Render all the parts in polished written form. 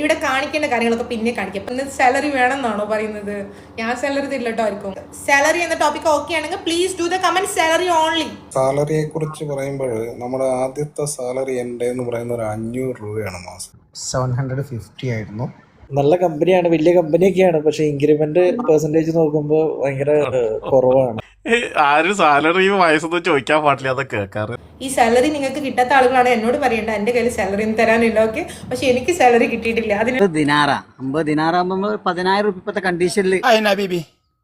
ഇവിടെ കാണിക്കേണ്ട കാര്യങ്ങളൊക്കെ പിന്നെ കാണിക്കാം. ഇന്ന് സാലറി വേണമെന്നാണോ പറയുന്നത്? ഞാൻ സാലറി തരില്ല കേട്ടോ ആയിരിക്കും. സാലറി എന്ന ടോപ്പിക് ഓക്കെ ആണെങ്കിൽ please do the comment salary only. സാലറിയെ കുറിച്ച് പറയുമ്പോൾ നമ്മുടെ ആദ്യത്തെ സാലറി എൻ്റെ എന്ന് പറയുന്ന ഒരു 500 രൂപയാണ് മാസം. 750 ആയിരുന്നു. നല്ല കമ്പനിയാണ്, വലിയ കമ്പനിയൊക്കെയാണ്. പക്ഷെ ഇൻക്രിമെന്റ് പെർസെന്റേജ് നോക്കുമ്പോൾ ഭയങ്കര കുറവാണ്. ആരും സാലറി വയസ്സൊന്നും ചോദിക്കാൻ പാടില്ല, അതൊക്കെ കേൾക്കാറ്. ഈ സാലറി നിങ്ങൾക്ക് കിട്ടാത്ത ആളുകളാണ് എന്നോട് പറയേണ്ട, എന്റെ കയ്യിൽ സാലറി ഒന്നും തരാനില്ല. ഓക്കെ, പക്ഷെ എനിക്ക് സാലറി കിട്ടിയിട്ടില്ല. അതിന് ദിനാറ 50 ദിനാറാകുമ്പോൾ 10,000 രൂപ ഇപ്പോഴത്തെ കണ്ടീഷനിൽ.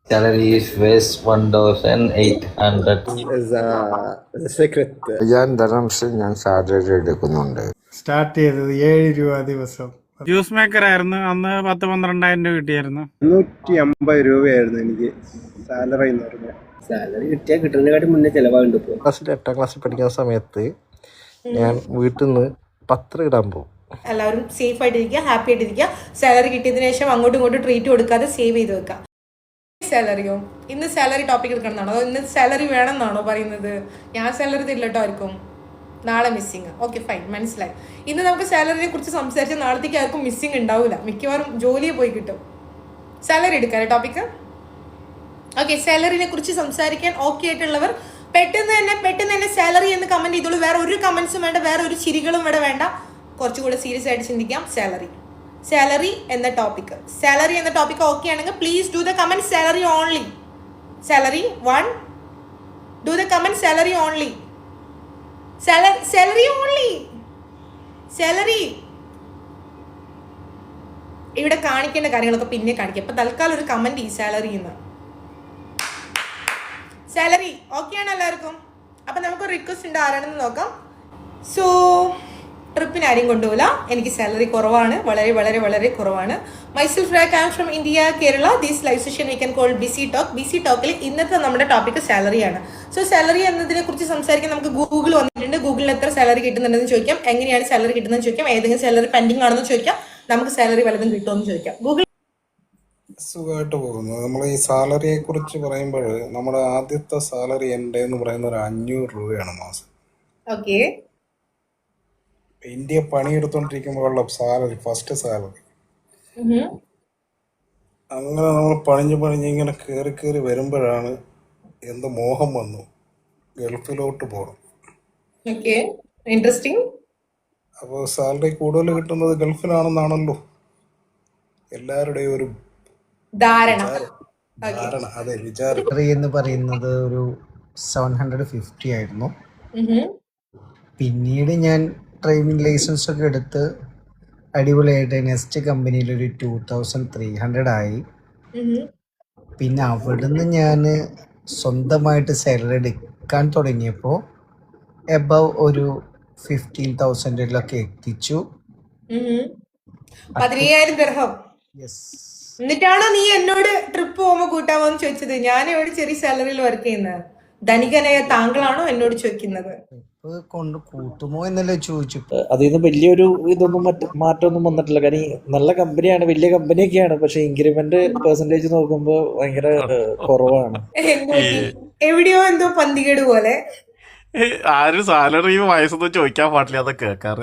Salary is West 1,800. ഞാൻ ധനംസ് ഞാൻ സാലറി എടുക്കുന്നുണ്ട്. സ്റ്റാർട്ട് ചെയ്തത് 7 രൂപ ദിവസം. ജ്യൂസ് മേക്കർ ആയിരുന്നു അന്ന്. 10-12,000 രൂപ കിട്ടിയായിരുന്നു. 150 രൂപയായിരുന്നു എനിക്ക് സാലറി എന്ന് പറഞ്ഞത്. സാലറി കിട്ടിയാൽ കിട്ടുന്നതിനെക്കാട്ടി മുന്നേ ചെലവാകുന്നുണ്ട് ഇപ്പോൾ. ക്ലാസ്സിൽ 8ാം ക്ലാസ്സിൽ പഠിക്കുന്ന സമയത്ത് ഞാൻ വീട്ടിൽ നിന്ന് പത്രം ഇടാൻ പോകും. എല്ലാവരും സേഫ് ആയിട്ടിരിക്കുക, ഹാപ്പി ആയിട്ടിരിക്കുക. സാലറി കിട്ടിയതിനു ശേഷം അങ്ങോട്ടും ഇങ്ങോട്ടും ട്രീറ്റ് കൊടുക്കാതെ സേവ് ചെയ്ത് വെക്കാം. സാലറിയോ ഇന്ന് സാലറി ടോപ്പിക് എടുക്കണമെന്നാണോ? അതോ ഇന്ന് സാലറി വേണമെന്നാണോ പറയുന്നത്? ഞാൻ സാലറി തരില്ല കേട്ടോ ആയിരിക്കും. നാളെ മിസ്സിങ്. ഓക്കെ ഫൈൻ, മനസ്സിലായി. ഇന്ന് നമുക്ക് സാലറിനെ കുറിച്ച് സംസാരിച്ച നാളത്തേക്ക് ആർക്കും മിസ്സിങ് ഉണ്ടാവില്ല, മിക്കവാറും ജോലിയെ പോയി കിട്ടും. സാലറി എടുക്കാല്ലേ ടോപ്പിക്ക്? ഓക്കെ, സാലറിനെ കുറിച്ച് സംസാരിക്കാൻ ഓക്കെ ആയിട്ടുള്ളവർ പെട്ടെന്ന് തന്നെ സാലറി എന്ന് കമന്റ് ചെയ്തോളൂ. വേറെ ഒരു കമന്റ്സും വേണ്ട, വേറെ ഒരു ചിരികളും ഇവിടെ വേണ്ട. കുറച്ചുകൂടെ സീരിയസ് ആയിട്ട് ചിന്തിക്കാം. സാലറി എന്ന ടോപ്പിക് ഓക്കെ ആണെങ്കിൽ please do the comment salary only. Salary 1, do the comment salary only. Salary ഇവിടെ കാണിക്കേണ്ട കാര്യങ്ങളൊക്കെ പിന്നെ കാണിക്കാം. ഇപ്പൊ തൽക്കാലം ഒരു കമന്റ് ഈ സാലറി ഓക്കെ ആണ് എല്ലാവർക്കും. അപ്പൊ നമുക്ക് റിക്വസ്റ്റ് ഉണ്ട്, ആരാണെന്ന് നോക്കാം. സോ ട്രിപ്പിന് ആരെയും കൊണ്ടുപോകില്ല. എനിക്ക് സാലറി കുറവാണ്, വളരെ വളരെ വളരെ കുറവാണ്. മൈസെൽഫ് റാക്ക്, I am from India, Kerala. This live session we can call busy talk. Busy ടോക്കിൽ ഇന്നത്തെ നമ്മുടെ ടോപ്പിക് സാലറിയാണ്. സോ സാലറി എന്നതിനെ കുറിച്ച് സംസാരിക്കാൻ നമുക്ക് ഗൂഗിൾ വന്നിട്ടുണ്ട്. ഗൂഗിളിൽ എത്ര സാലറി കിട്ടുന്നുണ്ടെന്ന് ചോദിക്കാം, എങ്ങനെയാണ് സാലറി കിട്ടുന്നതെന്ന് ചോദിക്കാം, ഏതെങ്കിലും സാലറി പെൻഡിങ് ആണെന്ന് ചോദിക്കാം, നമുക്ക് സാലറി വല്ലതും കിട്ടുമെന്ന് ചോദിക്കാം. ഗൂഗിൾ സുഖമായിട്ട് പോകുന്നു. നമ്മൾ ഈ സാലറിയെ കുറിച്ച് പറയുമ്പോൾ നമ്മുടെ ആദ്യത്തെ സാലറി എൻ്റെ എന്ന് പറയുന്ന ഒരു 500 രൂപയാണ് മാസം. ഓക്കെ, ഇന്ത്യ പണിയെടുത്തോണ്ടിരിക്കുമ്പോഴുള്ള സാലറി, ഫസ്റ്റ് സാലറി. അങ്ങനെ നമ്മൾ പണിഞ്ഞ് ഇങ്ങനെ കയറി വരുമ്പോഴാണ് എന്ത് മോഹം വന്നു, ഗൾഫിലോട്ട് പോകണം. ഇൻട്രസ്റ്റിംഗ്. അപ്പോൾ സാലറി കൂടുതൽ കിട്ടുന്നത് ഗൾഫിലാണെന്നാണല്ലോ എല്ലാവരുടെയും ഒരു ധാരണ. അതെ, വിചാരം. സാലറി എന്ന് പറയുന്നത് ഒരു 750 ആയിരുന്നു. പിന്നീട് ഞാൻ ഡ്രൈവിംഗ് ലൈസൻസ് ഒക്കെ എടുത്ത് അടിപൊളിയായിട്ട് നെക്സ്റ്റ് കമ്പനിയിൽ ഒരു 2300 ആയി. പിന്നെ അവിടുന്ന് ഞാൻ സ്വന്തമായിട്ട് സാലറി എടുക്കാൻ തുടങ്ങിയപ്പോൾ എബവ് ഒരു 15,000 എത്തിച്ചു. 15,000 ദിർഹം. യെസ്. എന്നിട്ടാണോ നീ എന്നോട് ട്രിപ്പ് പോകുമ്പോ കൂട്ടാമോന്ന് ചോദിച്ചത്? ഞാൻ എവിടെ ചെറിയ സാലറിയിൽ വർക്ക് ചെയ്യുന്നത്? ധനികനായ താങ്കളാണോ എന്നോട് ചോദിക്കുന്നത്? കൊണ്ട് കൂട്ടുമോ എന്നല്ലേ ചോദിച്ചു. അതിൽ നിന്ന് വലിയൊരു ഇതൊന്നും മാറ്റമൊന്നും വന്നിട്ടില്ല. കാര്യം നല്ല കമ്പനിയാണ്, വലിയ കമ്പനിയൊക്കെയാണ്. പക്ഷെ ഇൻക്രിമെന്റ് പെർസെന്റേജ് നോക്കുമ്പോൾ ഭയങ്കര കുറവാണ്. എവിടെയോ എന്തോ പന്തികേട് പോലെ. ആരും സാലറി വയസ്സൊന്നും ചോദിക്കാൻ പാടില്ല, അതൊക്കെ കേൾക്കാറ്.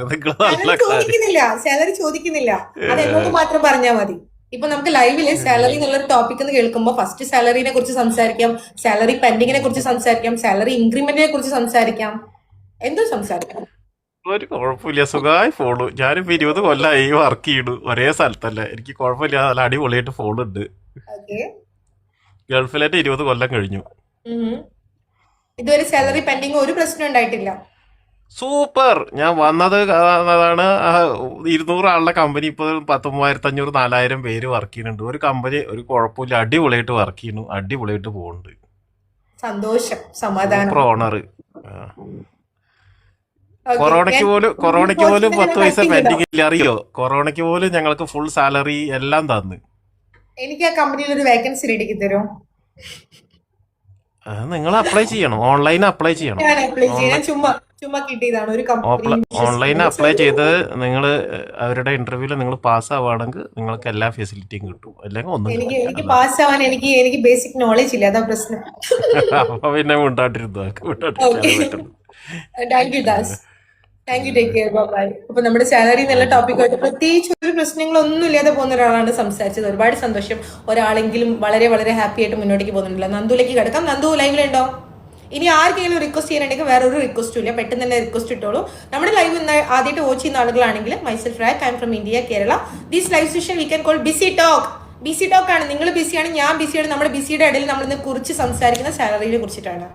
സാലറി ചോദിക്കുന്നില്ല, അത് എന്നോട് മാത്രം പറഞ്ഞാൽ മതി. ഇപ്പൊ നമുക്ക് ലൈവില് സാലറി എന്നുള്ളൊരു ടോപ്പിക് എന്ന് കേൾക്കുമ്പോൾ ഫസ്റ്റ് സാലറിനെ കുറിച്ച് സംസാരിക്കാം, സാലറി പെൻഡിങ്ങിനെ കുറിച്ച് സംസാരിക്കാം, സാലറി ഇൻക്രിമെന്റിനെ കുറിച്ച് സംസാരിക്കാം, എന്തോ സംസാരിക്കാം. ഒരു കുഴപ്പമില്ല, സുഖമായി ഫോണ്. ഞാനിപ്പോ 20 കൊല്ലമായി വർക്ക് ചെയ്യണു ഒരേ സ്ഥലത്തല്ലേ. എനിക്ക് കുഴപ്പമില്ല, നല്ല അടിപൊളിയായിട്ട് ഫോണുണ്ട്. ഗൾഫിലായിട്ട് 20 കൊല്ലം കഴിഞ്ഞു. ഇതുവരെ സാലറി പെൻഡിങ് ഒരു പ്രശ്നം ഉണ്ടായിട്ടില്ല. സൂപ്പർ. ഞാൻ വന്നത് അതാണ് 200 ആളുടെ കമ്പനി ഇപ്പോൾ 13,500 4,000 പേര് വർക്ക് ചെയ്യുന്നുണ്ട്. ഒരു കമ്പനി ഒരു കുഴപ്പമില്ല, അടിപൊളിയായിട്ട് വർക്ക് ചെയ്യുന്നു, അടിപൊളിയായിട്ട് പോകുന്നുണ്ട്. സന്തോഷം, സമാധാനം. ഓണർ കൊറോണയ്ക്ക് പോലും 10 പൈസ പെൻഡിങ് ഇല്ല, അറിയോ? കൊറോണയ്ക്ക് പോലും ഞങ്ങൾക്ക് ഫുൾ സാലറി എല്ലാം തന്നു. എനിക്ക് ആ കമ്പനിയിൽ ഒരു വേക്കൻസി റെഡിക്ക് തരും. നിങ്ങൾ അപ്ലൈ ചെയ്യണം, ഓൺലൈൻ അപ്ലൈ ചെയ്യണം. ഓൺലൈൻ അപ്ലൈ ചെയ്ത് നിങ്ങൾ അവരുടെ ഇന്റർവ്യൂല് നിങ്ങൾ പാസ് ആവുകയാണെങ്കിൽ നിങ്ങൾക്ക് എല്ലാ ഫെസിലിറ്റിയും കിട്ടും. അല്ലെങ്കിൽ ഒന്നും എനിക്ക് പാസ് ആവാൻ എനിക്ക് ബേസിക് നോളജ് ഇല്ല, അതാ പ്രശ്നം. അപ്പൊ പിന്നെ മിണ്ടാണ്ടിരുന്നു. Thank you, take care, bye. അപ്പൊ നമ്മുടെ സാലറി എന്നുള്ള ടോപ്പിക്കായിട്ട് പ്രത്യേകിച്ച് ഒരു പ്രശ്നങ്ങളൊന്നും ഇല്ലാതെ പോകുന്ന ഒരാളാണ് സംസാരിച്ചത്. ഒരുപാട് സന്തോഷം. ഒരാളെങ്കിലും വളരെ വളരെ ഹാപ്പി ആയിട്ട് മുന്നോട്ടേക്ക് പോകുന്നുണ്ടല്ലോ. നന്ദുലേക്ക് കിടക്കാം. നന്ദു ലൈവിലുണ്ടോ? ഇനി ആർക്കെങ്കിലും റിക്വസ്റ്റ് ചെയ്യാനുണ്ടെങ്കിൽ വേറെ ഒരു റിക്വസ്റ്റും ഇല്ല, പെട്ടെന്ന് തന്നെ റിക്വസ്റ്റ് ഇട്ടോളൂ. നമ്മുടെ ലൈവ് ഇന്ന് ആദ്യമായിട്ട് വാച്ച് ചെയ്യുന്ന ആളുകളാണെങ്കിൽ മൈസെൽഫ് റാക്ക്, I'm from India, Kerala. This live session we can call busy talk. Busy talk ആണ്. നിങ്ങൾ ബിസിയാണ്, ഞാൻ ബിസിയാണ്. നമ്മുടെ ബിസിയുടെ ഇടയിൽ നമ്മൾ ഇന്ന് കുറിച്ച് സംസാരിക്കുന്ന സാലറിയെ കുറിച്ചിട്ടാണ്.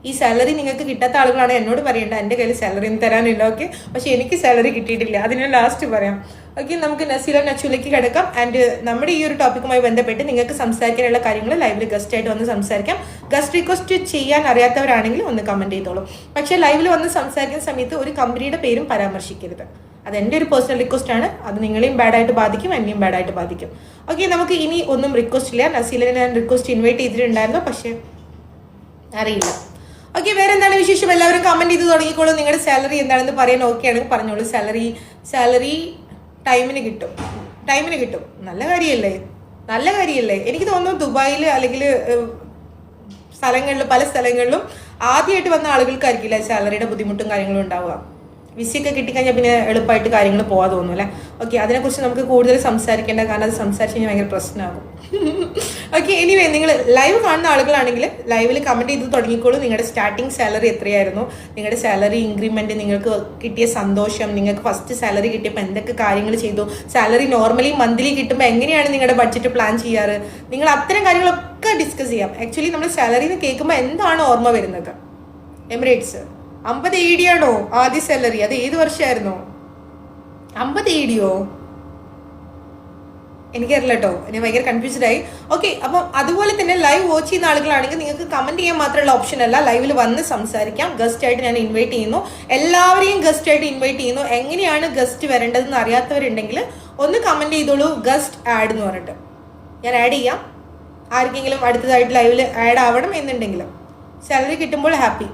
ഈ സാലറി നിങ്ങൾക്ക് കിട്ടാത്ത ആളുകളാണ് എന്നോട് പറയേണ്ട, എൻ്റെ കയ്യിൽ സാലറി ഒന്നും തരാനില്ല. ഓക്കെ, പക്ഷെ എനിക്ക് സാലറി കിട്ടിയിട്ടില്ല, അതിന് ലാസ്റ്റ് പറയാം. ഓക്കെ, നമുക്ക് നസീല നച്ചുലേക്ക് കിടക്കാം. ആൻഡ് നമ്മുടെ ഈ ഒരു ടോപ്പിക്കുമായി ബന്ധപ്പെട്ട് നിങ്ങൾക്ക് സംസാരിക്കാനുള്ള കാര്യങ്ങൾ ലൈവിൽ ഗസ്റ്റ് ആയിട്ട് വന്ന് സംസാരിക്കാം. ഗസ്റ്റ് റിക്വസ്റ്റ് ചെയ്യാൻ അറിയാത്തവരാണെങ്കിൽ ഒന്ന് കമന്റ് ചെയ്തോളൂ. പക്ഷേ ലൈവിൽ വന്ന് സംസാരിക്കുന്ന സമയത്ത് ഒരു കമ്പനിയുടെ പേരും പരാമർശിക്കരുത്. അത് എൻ്റെ ഒരു പേഴ്സണൽ റിക്വസ്റ്റ് ആണ്. അത് നിങ്ങളെയും ബാഡായിട്ട് ബാധിക്കും, എന്നെയും ബാഡായിട്ട് ബാധിക്കും. ഓക്കെ, നമുക്ക് ഇനി ഒന്നും റിക്വസ്റ്റ് ഇല്ല. നസീലിനെ ഞാൻ റിക്വസ്റ്റ് ഇൻവൈറ്റ് ചെയ്തിട്ടുണ്ടായിരുന്നു, പക്ഷേ അറിയില്ല. ഓക്കെ, വേറെ എന്താണ് വിശേഷം? എല്ലാവരും കമന്റ് ചെയ്ത് തുടങ്ങിക്കോളൂ. നിങ്ങളുടെ സാലറി എന്താണെന്ന് പറയാൻ ഓക്കെയാണെങ്കിൽ പറഞ്ഞോളൂ. സാലറി ടൈമിന് കിട്ടും. നല്ല കാര്യമല്ലേ? എനിക്ക് തോന്നുന്നു ദുബായിൽ അല്ലെങ്കിൽ പല സ്ഥലങ്ങളിലും ആദ്യമായിട്ട് വന്ന ആളുകൾക്കായിരിക്കില്ല സാലറിയുടെ ബുദ്ധിമുട്ടും കാര്യങ്ങളും ഉണ്ടാവുക. വിസയൊക്കെ കിട്ടിക്കഴിഞ്ഞാൽ പിന്നെ എളുപ്പമായിട്ട് കാര്യങ്ങൾ പോകാൻ തോന്നും അല്ലേ? ഓക്കെ, അതിനെക്കുറിച്ച് നമുക്ക് കൂടുതൽ സംസാരിക്കേണ്ട, കാരണം അത് സംസാരിച്ച് കഴിഞ്ഞാൽ ഭയങ്കര പ്രശ്നമാകും. ഓക്കെ, എനിവേ നിങ്ങൾ ലൈവ് കാണുന്ന ആളുകളാണെങ്കിൽ ലൈവിൽ കമൻറ്റ് ചെയ്ത് തുടങ്ങിക്കോളൂ. നിങ്ങളുടെ സ്റ്റാർട്ടിങ് സാലറി എത്രയായിരുന്നു, നിങ്ങളുടെ സാലറി ഇൻക്രിമെൻറ്റ്, നിങ്ങൾക്ക് കിട്ടിയ സന്തോഷം, നിങ്ങൾക്ക് ഫസ്റ്റ് സാലറി കിട്ടിയപ്പോൾ എന്തൊക്കെ കാര്യങ്ങൾ ചെയ്തു, സാലറി നോർമലി മന്ത്ലി കിട്ടുമ്പോൾ എങ്ങനെയാണ് നിങ്ങളുടെ ബഡ്ജറ്റ് പ്ലാൻ ചെയ്യാറ്, നിങ്ങൾ അത്തരം കാര്യങ്ങളൊക്കെ ഡിസ്കസ് ചെയ്യാം. ആക്ച്വലി നമ്മൾ സാലറി എന്ന് കേൾക്കുമ്പോൾ എന്താണ് ഓർമ്മ വരുന്നത്? എമിറേറ്റ്സ് 50 AED ആണോ ആദ്യ സാലറി? അത് ഏത് വർഷമായിരുന്നു? 50 AED എനിക്കറിയില്ല കേട്ടോ, ഞാൻ ഭയങ്കര കൺഫ്യൂസ്ഡ് ആയി. ഓക്കെ, അപ്പം അതുപോലെ തന്നെ ലൈവ് വാച്ച് ചെയ്യുന്ന ആളുകളാണെങ്കിൽ നിങ്ങൾക്ക് കമന്റ് ചെയ്യാൻ മാത്രമുള്ള ഓപ്ഷൻ അല്ല, ലൈവിൽ വന്ന് സംസാരിക്കാം. ഗസ്റ്റ് ആയിട്ട് ഞാൻ ഇൻവൈറ്റ് ചെയ്യുന്നു, എല്ലാവരെയും ഗസ്റ്റ് ആയിട്ട് ഇൻവൈറ്റ് ചെയ്യുന്നു. എങ്ങനെയാണ് ഗസ്റ്റ് വരേണ്ടതെന്ന് അറിയാത്തവരുണ്ടെങ്കിൽ ഒന്ന് കമന്റ് ചെയ്തോളൂ, ഗസ്റ്റ് ആഡ് എന്ന് പറഞ്ഞിട്ട് ഞാൻ ആഡ് ചെയ്യാം. ആർക്കെങ്കിലും അടുത്തതായിട്ട് ലൈവിൽ ആഡ് ആവണം എന്നുണ്ടെങ്കിലും. സാലറി കിട്ടുമ്പോൾ ഹാപ്പി.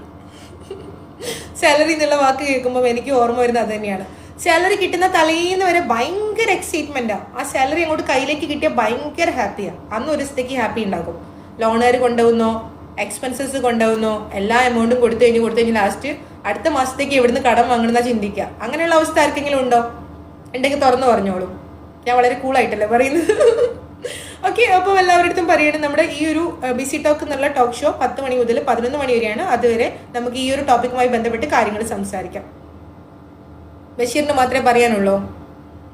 സാലറി എന്നുള്ള വാക്ക് കേൾക്കുമ്പോൾ എനിക്ക് ഓർമ്മ വരുന്നത് അത് തന്നെയാണ്. സാലറി കിട്ടുന്ന തലേന്ന് വരെ ഭയങ്കര എക്സൈറ്റ്മെന്റാണ്. ആ സാലറി അങ്ങോട്ട് കയ്യിലേക്ക് കിട്ടിയാൽ ഭയങ്കര ഹാപ്പിയാണ്. അന്ന് ഒരു ദിവസത്തേക്ക് ഹാപ്പി ഉണ്ടാകും. ലോണുകാർ കൊണ്ടുപോകുന്നോ, എക്സ്പെൻസസ് കൊണ്ടുപോകുന്നോ, എല്ലാ എമൗണ്ടും കൊടുത്തു കഴിഞ്ഞ് ലാസ്റ്റ് അടുത്ത മാസത്തേക്ക് എവിടുന്ന് കടം വാങ്ങണമെന്നാ ചിന്തിക്കുക. അങ്ങനെയുള്ള അവസ്ഥ ആർക്കെങ്കിലും ഉണ്ടോ? ഉണ്ടെങ്കിൽ തുറന്നു പറഞ്ഞോളൂ. ഞാൻ വളരെ കൂളായിട്ടല്ലേ പറയുന്നത്. ഓക്കെ, അപ്പോൾ എല്ലാവരുടെ അടുത്തും പറയണം, നമ്മുടെ ഈ ഒരു ബിസി ടോക്ക് എന്നുള്ള ടോക്ക് ഷോ 10 മണി മുതൽ 11 മണി വരെയാണ്. അതുവരെ നമുക്ക് ഈ ഒരു ടോപ്പിക്കുമായി ബന്ധപ്പെട്ട് കാര്യങ്ങൾ സംസാരിക്കാം. ബഷീറിന് മാത്രമേ പറയാനുള്ളൂ,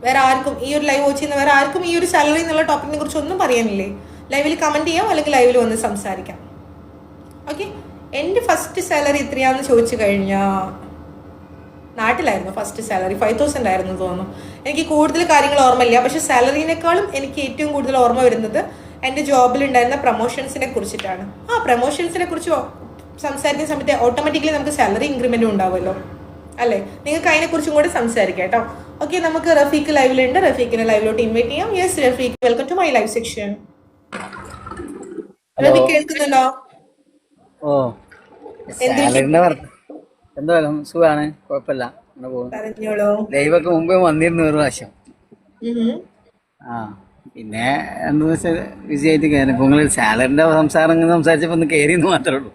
വേറെ ആർക്കും ഈ ഒരു ലൈവ് വാച്ച് ചെയ്യുന്ന വേറെ ആർക്കും ഈ ഒരു സാലറി എന്നുള്ള ടോപ്പിക്കിനെ കുറിച്ച് ഒന്നും പറയാനില്ലേ? ലൈവിൽ കമന്റ് ചെയ്യാം, അല്ലെങ്കിൽ ലൈവിൽ വന്ന് സംസാരിക്കാം. ഓക്കെ, എൻ്റെ ഫസ്റ്റ് സാലറി എത്രയാണെന്ന് ചോദിച്ചു കഴിഞ്ഞാൽ നാട്ടിലായിരുന്നു ഫസ്റ്റ് സാലറി 5000 ആയിരുന്നു തോന്നുന്നു. എനിക്ക് കൂടുതൽ കാര്യങ്ങൾ ഓർമ്മയില്ല, പക്ഷെ സാലറിനേക്കാളും എനിക്ക് ഏറ്റവും കൂടുതൽ ഓർമ്മ വരുന്നത് എൻ്റെ ജോബിലുണ്ടായിരുന്ന പ്രൊമോഷൻസിനെ കുറിച്ചിട്ടാണ്. പ്രൊമോഷൻസിനെ കുറിച്ച് സംസാരിക്കുന്ന സമയത്ത് ഓട്ടോമാറ്റിക്കലി നമുക്ക് സാലറി ഇൻക്രിമെൻറ്റും ഉണ്ടാവുമല്ലോ അല്ലേ? നിങ്ങൾക്ക് അതിനെക്കുറിച്ചും കൂടെ സംസാരിക്കാം കേട്ടോ. ഓക്കെ, നമുക്ക് റഫീഖ് ലൈവിലുണ്ട്. റഫീഖിനെ ലൈവിലോട്ട് ഇൻവൈറ്റ് ചെയ്യാം. Yes Rafeeq, welcome to my live section. Rafeeq കേൾക്കുന്നുണ്ടോ? ഓ, എന്തായാലും സുഖാണ്, കുഴപ്പമില്ല, പറഞ്ഞോളൂ. ലൈവൊക്കെ മുമ്പേ വന്നിരുന്നു ഒരു പ്രാവശ്യം. പിന്നെ എന്താ വെച്ചാൽ വിജയായിട്ട് കയറി. ഇപ്പൊ നിങ്ങൾ സാലറിന്റെ സംസാരിച്ചപ്പോ ഒന്ന് കയറിയെന്ന് മാത്രമേ ഉള്ളൂ.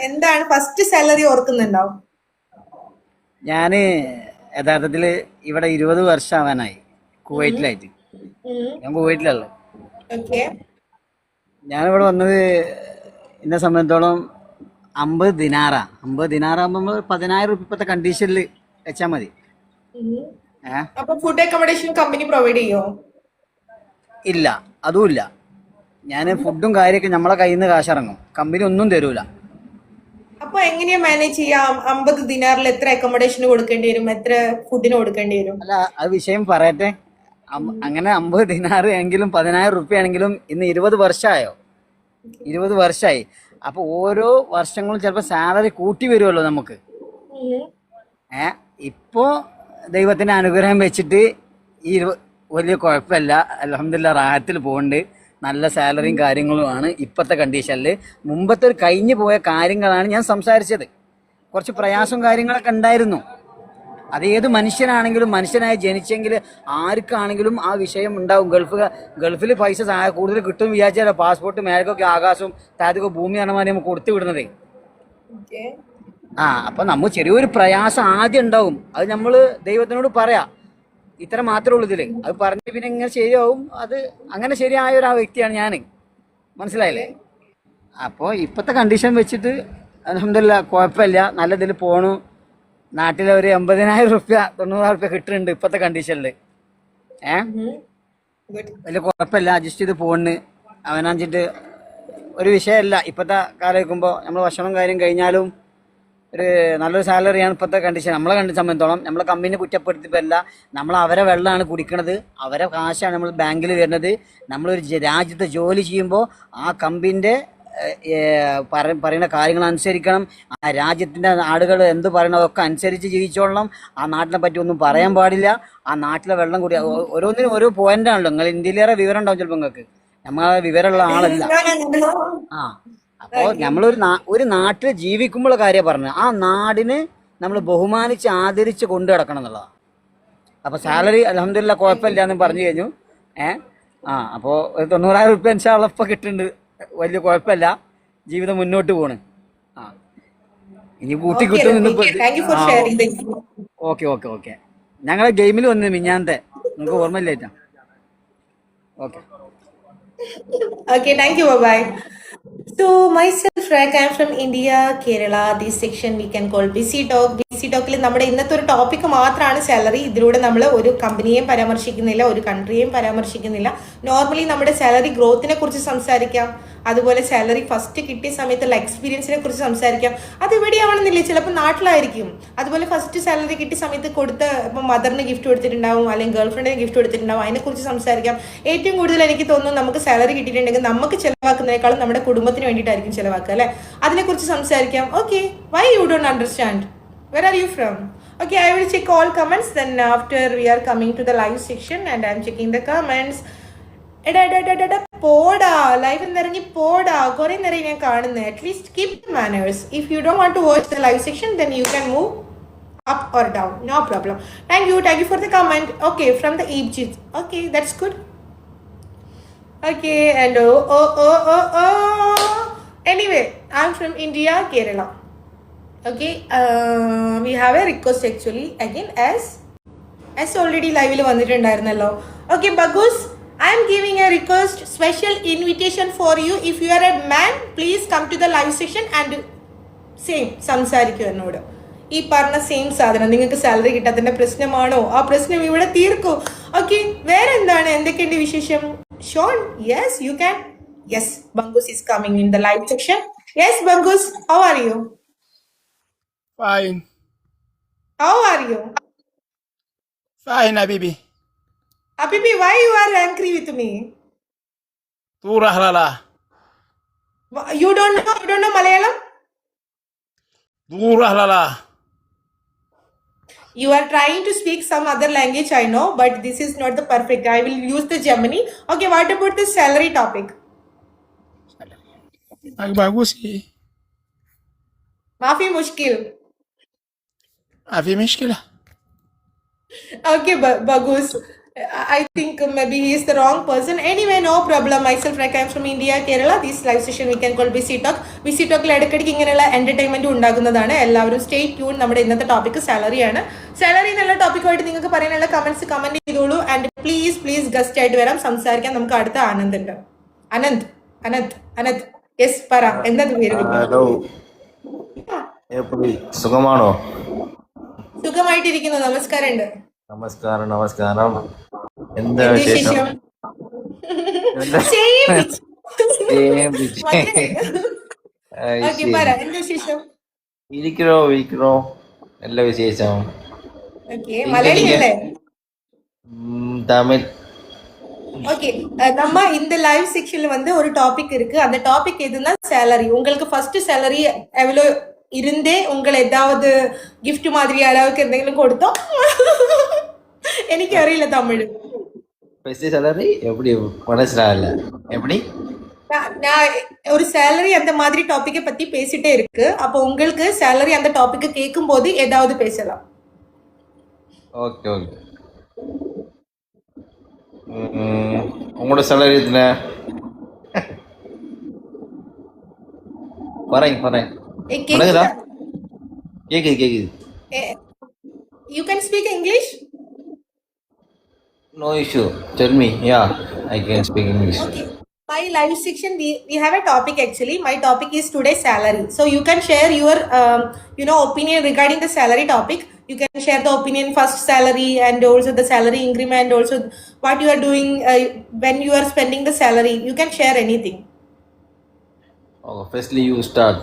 എന്താണ് ഫസ്റ്റ് സാലറി ഓർക്കുന്നുണ്ടോ? ഞാന് യഥാർത്ഥത്തില് ഇവിടെ 20 വർഷം ആവാനായി കുവൈറ്റിലായിട്ട്. ഞാൻ കുവൈറ്റിലല്ല. ഞാനിവിടെ വന്നത് എന്നെ സംബന്ധിച്ചോളം 50 ദിനാറാകുമ്പോ 10,000 രൂപ ഇപ്പത്തെ കണ്ടീഷനിൽ വെച്ചാൽ മതി. ഫുഡ് അക്കോമഡേഷൻ കമ്പനി പ്രൊവൈഡ് ചെയ്യോ? ഇല്ല, അതുമില്ല. ഞാൻ ഫുഡും കാര്യമൊക്കെ നമ്മളെ കയ്യിൽ നിന്ന് കാശിറങ്ങും, കമ്പനി ഒന്നും തരൂല. അപ്പൊ എങ്ങനെയാ മാനേജ് ചെയ്യാം? 50 ദിനാറിൽ എത്ര അക്കോമഡേഷന് കൊടുക്കേണ്ടി വരും, എത്ര ഫുഡിന് കൊടുക്കേണ്ടി വരും? അല്ല, അത് വിഷയം പറയട്ടെ. അങ്ങനെ 50 ദിനാറ് എങ്കിലും 10,000 രൂപ ആണെങ്കിലും ഇന്ന് 20 വർഷമായോ? 20 വർഷമായി. അപ്പൊ ഓരോ വർഷങ്ങളും ചിലപ്പോ സാലറി കൂട്ടി വരുമല്ലോ നമുക്ക്. ഇപ്പോ ദൈവത്തിന്റെ അനുഗ്രഹം വെച്ചിട്ട് ഈ വലിയ കുഴപ്പമില്ല, അൽഹംദുലില്ലാ റാഹത്തിൽ പോകുന്നുണ്ട്. നല്ല സാലറിയും കാര്യങ്ങളുമാണ് ഇപ്പോഴത്തെ കണ്ടീഷനിൽ. മുമ്പത്തെ ഒരു കഴിഞ്ഞു പോയ കാര്യങ്ങളാണ് ഞാൻ സംസാരിച്ചത്. കുറച്ച് പ്രയാസവും കാര്യങ്ങളൊക്കെ ഉണ്ടായിരുന്നു. അത് ഏത് മനുഷ്യനാണെങ്കിലും, മനുഷ്യനായി ജനിച്ചെങ്കിൽ ആർക്കാണെങ്കിലും ആ വിഷയം ഉണ്ടാവും. ഗൾഫിൽ പൈസ കൂടുതൽ കിട്ടും വിചാരിച്ചാലോ പാസ്പോർട്ട് മേലക്കൊക്കെ ആകാശവും താഴത്തൊക്കെ ഭൂമിയാണ് നമുക്ക് കൊടുത്തു വിടുന്നത്. അപ്പൊ നമ്മൾ ചെറിയൊരു പ്രയാസം ആദ്യം ഉണ്ടാവും. അത് നമ്മൾ ദൈവത്തിനോട് പറയാം, ഇത്ര മാത്രമേ ഉള്ളൂ ഇതില്. അത് പറഞ്ഞ് പിന്നെ ഇങ്ങനെ ശരിയാവും. അത് അങ്ങനെ ശരിയായ ഒരു വ്യക്തിയാണ് ഞാൻ. മനസ്സിലായില്ലേ? അപ്പോൾ ഇപ്പോഴത്തെ കണ്ടീഷൻ വെച്ചിട്ട് അൽഹംദുലില്ലാ കുഴപ്പമില്ല, നല്ല ഇതിൽ പോണു. നാട്ടിലെ ഒരു 80,000 റുപ്യ 90,000 റുപ്യ കിട്ടുന്നുണ്ട് ഇപ്പോഴത്തെ കണ്ടീഷനിൽ. വലിയ കുഴപ്പമില്ല, അഡ്ജസ്റ്റ് ചെയ്ത് പോകുന്നു. അവനാഞ്ചിട്ട് ഒരു വിഷയമല്ല. ഇപ്പോഴത്തെ കാലം വെക്കുമ്പോൾ നമ്മൾ ഭക്ഷണം കാര്യം കഴിഞ്ഞാലും ഒരു നല്ലൊരു സാലറിയാണ് ഇപ്പോഴത്തെ കണ്ടീഷൻ. നമ്മളെ സംബന്ധിച്ചോളം നമ്മളെ കമ്പനി കുറ്റപ്പെടുത്തിയല്ല, നമ്മൾ അവരെ വെള്ളമാണ് കുടിക്കണത്, അവരെ കാശാണ് നമ്മൾ ബാങ്കിൽ വരുന്നത്. നമ്മളൊരു രാജ്യത്ത് ജോലി ചെയ്യുമ്പോൾ ആ കമ്പനിൻ്റെ പറയുന്ന കാര്യങ്ങൾ അനുസരിക്കണം. ആ രാജ്യത്തിൻ്റെ ആളുകൾ എന്ത് പറയണതൊക്കെ അനുസരിച്ച് ജീവിച്ചോളണം. ആ നാട്ടിനെ പറ്റി ഒന്നും പറയാൻ പാടില്ല. ആ നാട്ടിലെ വെള്ളം കൂടി ഓരോന്നിനും ഓരോ പോയിന്റാണല്ലോ. നിങ്ങൾ ഇന്ത്യയിലേറെ വിവരം ഉണ്ടാവും ചിലപ്പോൾ നിങ്ങൾക്ക്. നമ്മളെ വിവരമുള്ള ആളല്ല. അപ്പോൾ നമ്മളൊരു നാട്ടിൽ ജീവിക്കുമ്പോഴുള്ള കാര്യം പറഞ്ഞത്, ആ നാടിന് നമ്മൾ ബഹുമാനിച്ച് ആദരിച്ച് കൊണ്ടു കിടക്കണം എന്നുള്ളതാണ്. അപ്പോൾ സാലറി അൽഹംദുലില്ലാ കുഴപ്പമില്ല എന്ന് പറഞ്ഞു കഴിഞ്ഞു. അപ്പോൾ ഒരു 90,000 റുപ്യ ഇൻഷാല്ലാ ഇപ്പം കിട്ടുന്നുണ്ട്. വലിയ കുഴപ്പമില്ല, ജീവിതം മുന്നോട്ട് പോണ്. ഇനി കൂട്ടി കിട്ടും. ഓക്കെ. ഞങ്ങളെ ഗെയിമിൽ വന്ന് മിഞ്ഞാന്തെ, നിങ്ങൾക്ക് ഓർമ്മയില്ലേറ്റാ? Okay. Okay, thank you. Bye bye. So myself, Frank, I am from India, Kerala. This section we can call busy talk. busy talk ൽ നമ്മുടെ ഇന്നത്തെ ഒരു ടോപ്പിക് മാത്രമാണ് സാലറി. ഇതിലൂടെ നമ്മൾ ഒരു കമ്പനിയെയും പരാമർശിക്കുന്നില്ല, ഒരു കൺട്രിയെയും പരാമർശിക്കുന്നില്ല. നോർമലി നമ്മുടെ സാലറി ഗ്രോത്തിനെ കുറിച്ച് സംസാരിക്കാം, അതുപോലെ സാലറി ഫസ്റ്റ് കിട്ടിയ സമയത്തുള്ള എക്സ്പീരിയൻസിനെ കുറിച്ച് സംസാരിക്കാം. അത് എവിടെയാവണമെന്നില്ല, ചിലപ്പോൾ നാട്ടിലായിരിക്കും. അതുപോലെ ഫസ്റ്റ് സാലറി കിട്ടിയ സമയത്ത് ഇപ്പം മദറിന് ഗിഫ്റ്റ് കൊടുത്തിട്ടുണ്ടാവും, അല്ലെങ്കിൽ ഗേൾ ഫ്രണ്ടിന് ഗിഫ്റ്റ് കൊടുത്തിട്ടുണ്ടാവും, അതിനെക്കുറിച്ച് സംസാരിക്കാം. ഏറ്റവും കൂടുതൽ എനിക്ക് തോന്നുന്നു നമുക്ക് സാലറി കിട്ടിയിട്ടുണ്ടെങ്കിൽ നമുക്ക് ചിലവാക്കുന്നതിനേക്കാളും നമ്മുടെ കുടുംബത്തിന് വേണ്ടിയിട്ടായിരിക്കും ചിലവാക്കുക, അല്ലേ? അതിനെക്കുറിച്ച് സംസാരിക്കാം. Okay, why you don't understand? Where are you from? Okay, I will check all comments. Then after we are coming to the live section and I am checking the comments. പോടാ, live നിറങ്ങി പോടാ, കുറെ നേരം ഞാൻ കാണുന്നത്. At least keep manners. If you don't want to watch the live section then you can move up or down, no problem. Thank you for the comment. Okay, from the Egypt. Okay, that's good. Okay, and anyway, I'm from India, Kerala. Okay, we have a request actually again as already live il vandittundayirnallo. Okay, Bagus, I am giving a request, special invitation for you. If you are a man, please come to the live section and same സംസാരിക്കൂ എന്നോട്. ഈ പറഞ്ഞ same സാധനം, നിങ്ങൾക്ക് salary കിട്ടാത്തതിന്റെ പ്രശ്നമാണോ? ആ പ്രശ്നം ഇവിടെ തീർക്കൂ. Okay, വേറെ എന്താണ്, എന്തൊക്കെയുണ്ട് വിശേഷം? Shaun, yes you can. Yes, ബംഗൂസ് is coming in the live section. Yes ബംഗൂസ്, how are you? Fine. How are you? Fine, Habibi. Habibi, why you are angry with me? Tura halala. You don't know Malayalam? Tura halala. You are trying to speak some other language, I know, but this is not the perfect. I will use the Gemini. Okay, what about the salary topic? Bagus sih. Maafi mushkil. Mafi mishkila. Okay, Bagus. I think maybe he is the wrong person. Anyway, no problem. Myself, I am from India, Kerala. This live session we can call busy talk. busy talk ൽ ഇടയ്ക്കിടയ്ക്ക് ഇങ്ങനെയുള്ള entertainment ഉണ്ടാകുന്നതാണ്. എല്ലാവരും stay tune. നമ്മുടെ ഇന്നത്തെ topic സാലറിയാണ്. Salary എന്നുള്ള ടോപ്പിക്കുമായിട്ട് നിങ്ങൾക്ക് പറയാനുള്ള കമന്റ് ചെയ്തോളൂ. ആൻഡ് പ്ലീസ് ഗസ്റ്റ് ആയിട്ട് വരാം, സംസാരിക്കാൻ. നമുക്ക് അടുത്ത ആനന്ദ് ഉണ്ട്. അനന്ത് യെസ്, പറ, എന്താ പേര്? ഹലോ, സുഖമാണോ? സുഖമായിട്ടിരിക്കുന്നു, നമസ്കാരം ഉണ്ട്. നമസ്കാരം. എന്താ വിശേഷം? ഇരിക്കണോ നല്ല വിശേഷം. മലയാളിയല്ലേ? തമിഴ്. ஓகே, நம்ம இந்த லைவ் செக்ஷன்ல வந்து ஒரு டாபிக் இருக்கு. அந்த டாபிக் எதுனா சேலரி. உங்களுக்கு ஃபர்ஸ்ட் சேலரி எவ்வளோ இருந்தே உங்களை ஏதாவது கிஃப்ட் மாதிரி அளவுக்கு എന്തെങ്കിലും കൊടുത്തോ? എനിക്ക് അറിയില്ല തമിഴ്. ஃபர்ஸ்ட் சேலரி எப்படி മനസ്സിലാവില്ല. எப்படி? நான் ஒரு சேலரி அந்த மாதிரி டாபிக்கை பத்தி பேசிட்டே இருக்கு. அப்போ உங்களுக்கு சேலரி அந்த டாபிக் கேட்கும் போது ஏதாவது பேசலாம். ஓகே. உங்களோட சேலரி எத்தனை? പറയും. கேக்குது. Eh, you can speak English? No issue. Tell me. Yeah, I can speak English. Okay. My live section, we have a topic actually. My topic is today's salary. So you can share your opinion regarding the salary topic. You can share the opinion first salary and also the salary increment, also what you are doing when you are spending the salary. You can share anything. Oh, firstly you start.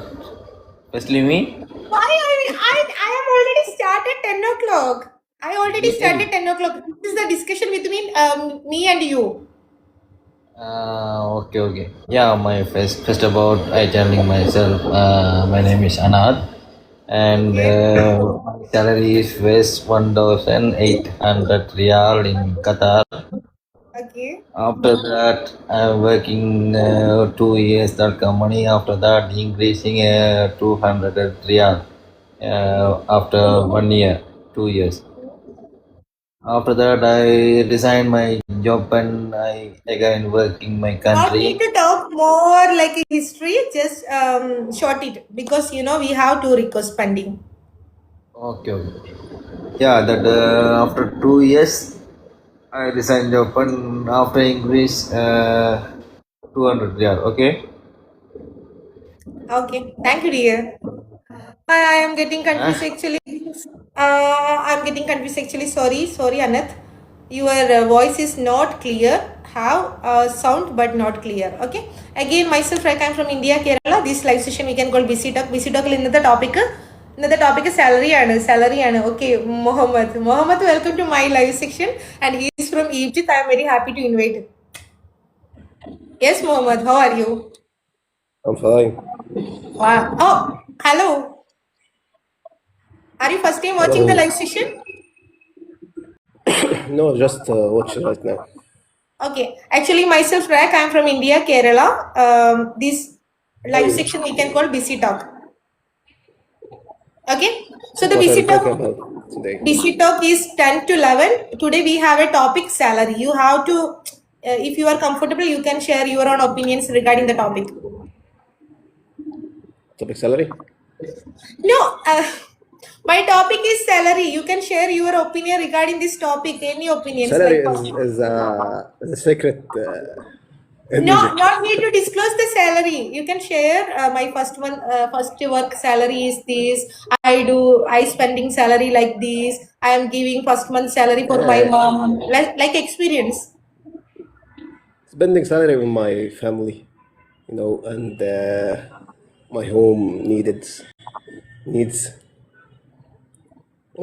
Firstly me. Why I am already started 10 o'clock. I already started 10 o'clock. This is the discussion between me and you. Okay. Yeah, my first about I telling myself. My name is Anad, and Okay. my salary is first 1,800 riyal in Qatar. Okay. After that, I'm working 2 years that company. After that, increasing 200 riyal. After 1 year, 2 years. After that, I resigned my job and I again work in my Not need country. to talk more like a history, just short it because we have to request pending. Okay. Yeah, that after 2 years, I resigned job and after increase 200 riyal. Okay. Okay, thank you, dear. I am getting Huh? confused actually. I'm getting confused actually. Sorry, Anath. Your voice is not clear. Have sound but not clear. Okay. Again, myself, Rekha, I'm from India, Kerala. This live session we can call Busy Talk. Busy Talk is another topic is salary. Okay, Mohammed, welcome to my live section, and he is from Egypt. I am very happy to invite him. Yes, Mohammed, how are you? I'm fine. Wow. Oh, hello. Are you first time watching the Hello. live session? No, just watching right now. Okay, actually myself, Rak, I'm from India, Kerala. This live Hey, section we can call Busy Talk. Okay, so the what are Busy you Talk, talking about today? Busy Talk is 10 to 11. Today we have a topic salary. You have to, if you are comfortable, you can share your own opinions regarding the topic. Topic salary? No, my topic is salary. You can share your opinion regarding this topic. Any opinions Salary like is a secret in no, Egypt. not need to disclose the salary. You can share my first work salary is this. I spending salary like this. I am giving first month salary for my Yeah, mom. Like experience. spending salary on my family, and my home needs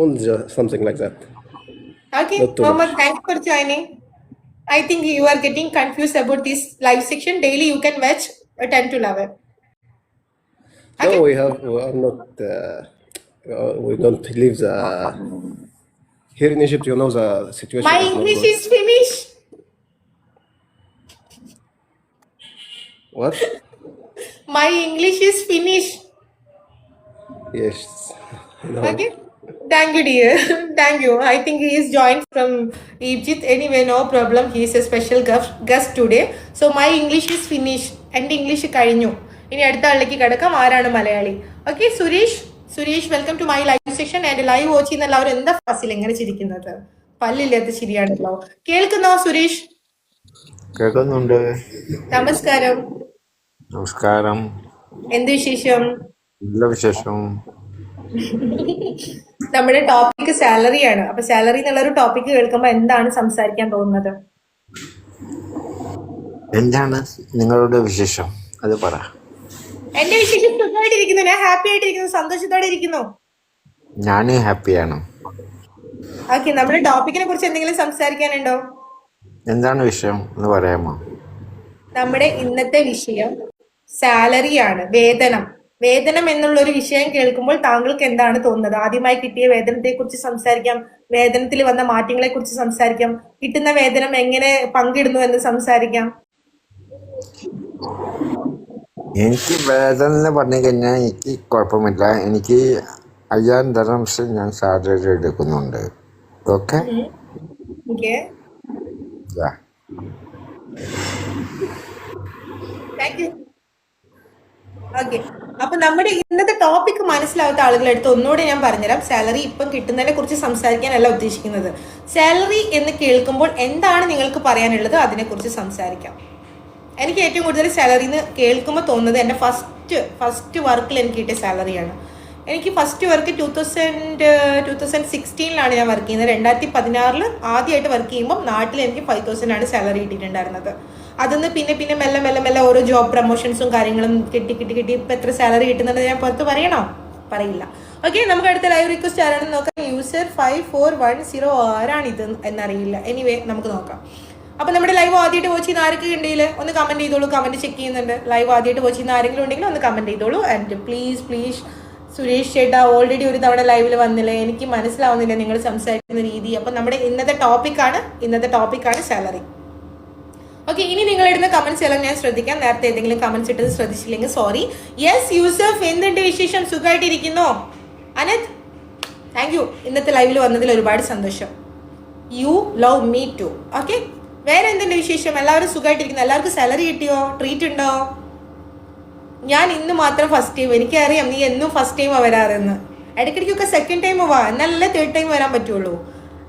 only just something like that. Okay, Not too Mohammed, much. thanks for joining. I think you are getting confused about this live section. Daily you can watch 10 to 11. No, Okay. we are not. We don't live the here in Egypt. You know the situation My is not English good. is finished. What? My English is finished. Yes. No. Okay. Thank you, dear. Thank you. I think he is joined from Egypt. Anyway, no problem. He is a special guest today. So my English is finished. And English കഴിഞ്ഞു. ഇനി അടുത്ത ആളിലേക്ക് കിടക്കാം ആരാണ് Malayali. Okay Suresh welcome to my live session and live watch ചെയ്യുന്ന എല്ലാവരും എന്താ ഫാസിൽ എങ്ങനെ ചിരിക്കുന്നത് പല്ലില്ലാത്ത ശരിയാണല്ലോ കേൾക്കുന്നോ സുരേഷ് കേൾക്കുന്നുണ്ട്. നമസ്കാരം നമസ്കാരം. എന്ത് വിശേഷം നല്ല വിശേഷം. നമ്മുടെ ടോപ്പിക് സാലറിയാണ് അപ്പൊ സാലറി എന്നുള്ള ഒരു ടോപ്പിക് കേൾക്കുമ്പോ എന്താണ് സംസാരിക്കാൻ തോന്നുന്നത് എന്താണ് നിങ്ങളുടെ വിശേഷം? അത് പറ. എന്റെ വിശേഷം സുഖമായിട്ടിരിക്കുന്നു ഞാൻ ഹാപ്പി ആയിട്ടിരിക്കുന്നു സന്തോഷത്തോടെ ഇരിക്കുന്നു ഞാൻ ഹാപ്പിയാണ്. ഓക്കെ നമ്മുടെ ടോപ്പിക്കിനെ കുറിച്ച് എന്തെങ്കിലും സംസാരിക്കാനുണ്ടോ എന്താണ് വിഷയം എന്ന് പറയാമോ? നമ്മുടെ ഇന്നത്തെ വിഷയം സാലറിയാണ് വേതനം എന്നുള്ള ഒരു വിഷയം കേൾക്കുമ്പോൾ താങ്കൾക്ക് എന്താണ് തോന്നുന്നത് ആദ്യമായി കിട്ടിയ വേതനത്തെ കുറിച്ച് സംസാരിക്കാം വേതനത്തിൽ വന്ന മാറ്റങ്ങളെ കുറിച്ച് സംസാരിക്കാം കിട്ടുന്ന വേതനം എങ്ങനെ പങ്കിടുന്നു എന്ന് സംസാരിക്കാം എനിക്ക് വേതനം എന്ന് പറഞ്ഞു കഴിഞ്ഞാൽ എനിക്ക് കുഴപ്പമില്ല. എനിക്ക് 5000 ദിർഹംസ് ഞാൻ സാലറി എടുക്കുന്നുണ്ട്. Okay. Okay thank you okay, അപ്പൊ നമ്മുടെ ഇന്നത്തെ ടോപ്പിക് മനസ്സിലാവാത്ത ആളുകളുടെ അടുത്ത് ഒന്നുകൂടെ ഞാൻ പറഞ്ഞുതരാം. സാലറി ഇപ്പം കിട്ടുന്നതിനെ കുറിച്ച് സംസാരിക്കാനല്ല ഉദ്ദേശിക്കുന്നത്. സാലറി എന്ന് കേൾക്കുമ്പോൾ എന്താണ് നിങ്ങൾക്ക് പറയാനുള്ളത് അതിനെക്കുറിച്ച് സംസാരിക്കാം. എനിക്ക് ഏറ്റവും കൂടുതൽ സാലറി എന്ന് കേൾക്കുമ്പോൾ തോന്നുന്നത് എൻ്റെ ഫസ്റ്റ് വർക്കിൽ എനിക്ക് കിട്ടിയ സാലറിയാണ്. എനിക്ക് ഫസ്റ്റ് വർക്ക് 2016 ഞാൻ വർക്ക് ചെയ്യുന്നത്. 2016 ആദ്യമായിട്ട് വർക്ക് ചെയ്യുമ്പോൾ നാട്ടിൽ എനിക്ക് 5,000 സാലറി കിട്ടിയിട്ടുണ്ടായിരുന്നത്. അതിന്ന് പിന്നെ മെല്ലെ ഓരോ ജോബ് പ്രൊമോഷൻസും കാര്യങ്ങളും കിട്ടി ഇപ്പം എത്ര സാലറി കിട്ടുന്നുണ്ട് ഞാൻ പുറത്ത് പറയില്ല. ഓക്കെ, നമുക്ക് അടുത്ത ലൈവ് റിക്വസ്റ്റ് ആരാണെന്ന് നോക്കാം. യൂസർ 5410 ആരാണിത് എന്നറിയില്ല. എനിവേ നമുക്ക് നോക്കാം. അപ്പൊ നമ്മുടെ ലൈവ് ആദ്യമായിട്ട് വാച്ച് ചെയ്യുന്ന ആരൊക്കെ ഉണ്ടെങ്കിൽ ഒന്ന് കമന്റ് ചെയ്തോളൂ. കമന്റ് ചെക്ക് ചെയ്യുന്നുണ്ട്. ലൈവ് ആദ്യമായിട്ട് വാച്ച് ചെയ്യുന്ന ആരെങ്കിലും ഉണ്ടെങ്കിൽ ഒന്ന് കമന്റ് ചെയ്തോളൂ. ആൻഡ് പ്ലീസ് സുരേഷ് ചേട്ടാ ഓൾറെഡി ഒരു തവണ ലൈവിൽ വന്നില്ലേ, എനിക്ക് മനസ്സിലാവുന്നില്ല നിങ്ങൾ സംസാരിക്കുന്ന രീതി. അപ്പൊ നമ്മുടെ ഇന്നത്തെ ടോപ്പിക്കാണ് സാലറി. ഓക്കെ, ഇനി നിങ്ങൾ ഇടുന്ന കമന്റ്സ് എല്ലാം ഞാൻ ശ്രദ്ധിക്കാം. നേരത്തെ ഏതെങ്കിലും കമന്റ്സ് ഇട്ടത് ശ്രദ്ധിച്ചില്ലെങ്കിൽ സോറി. യെസ് യൂസഫ്, എന്തുണ്ട് വിശേഷം? സുഖമായിട്ടിരിക്കുന്നോ? അനത്, താങ്ക് യു. ഇന്നത്തെ ലൈവിൽ വന്നതിൽ ഒരുപാട് സന്തോഷം. You love me too. ഓക്കെ, വേറെ എന്തുണ്ട് വിശേഷം? എല്ലാവരും സുഖമായിട്ടിരിക്കുന്നു? എല്ലാവർക്കും സാലറി കിട്ടിയോ? ട്രീറ്റ് ഉണ്ടോ? ഞാൻ ഇന്ന് മാത്രം ഫസ്റ്റ് ടൈം. എനിക്കറിയാം നീ എന്നും ഫസ്റ്റ് ടൈമാ വരാറെന്ന്. ഇടയ്ക്കിടയ്ക്കൊക്കെ സെക്കൻഡ് ടൈം വാ, എന്നാലല്ലേ തേർഡ് ടൈം വരാൻ പറ്റുള്ളൂ.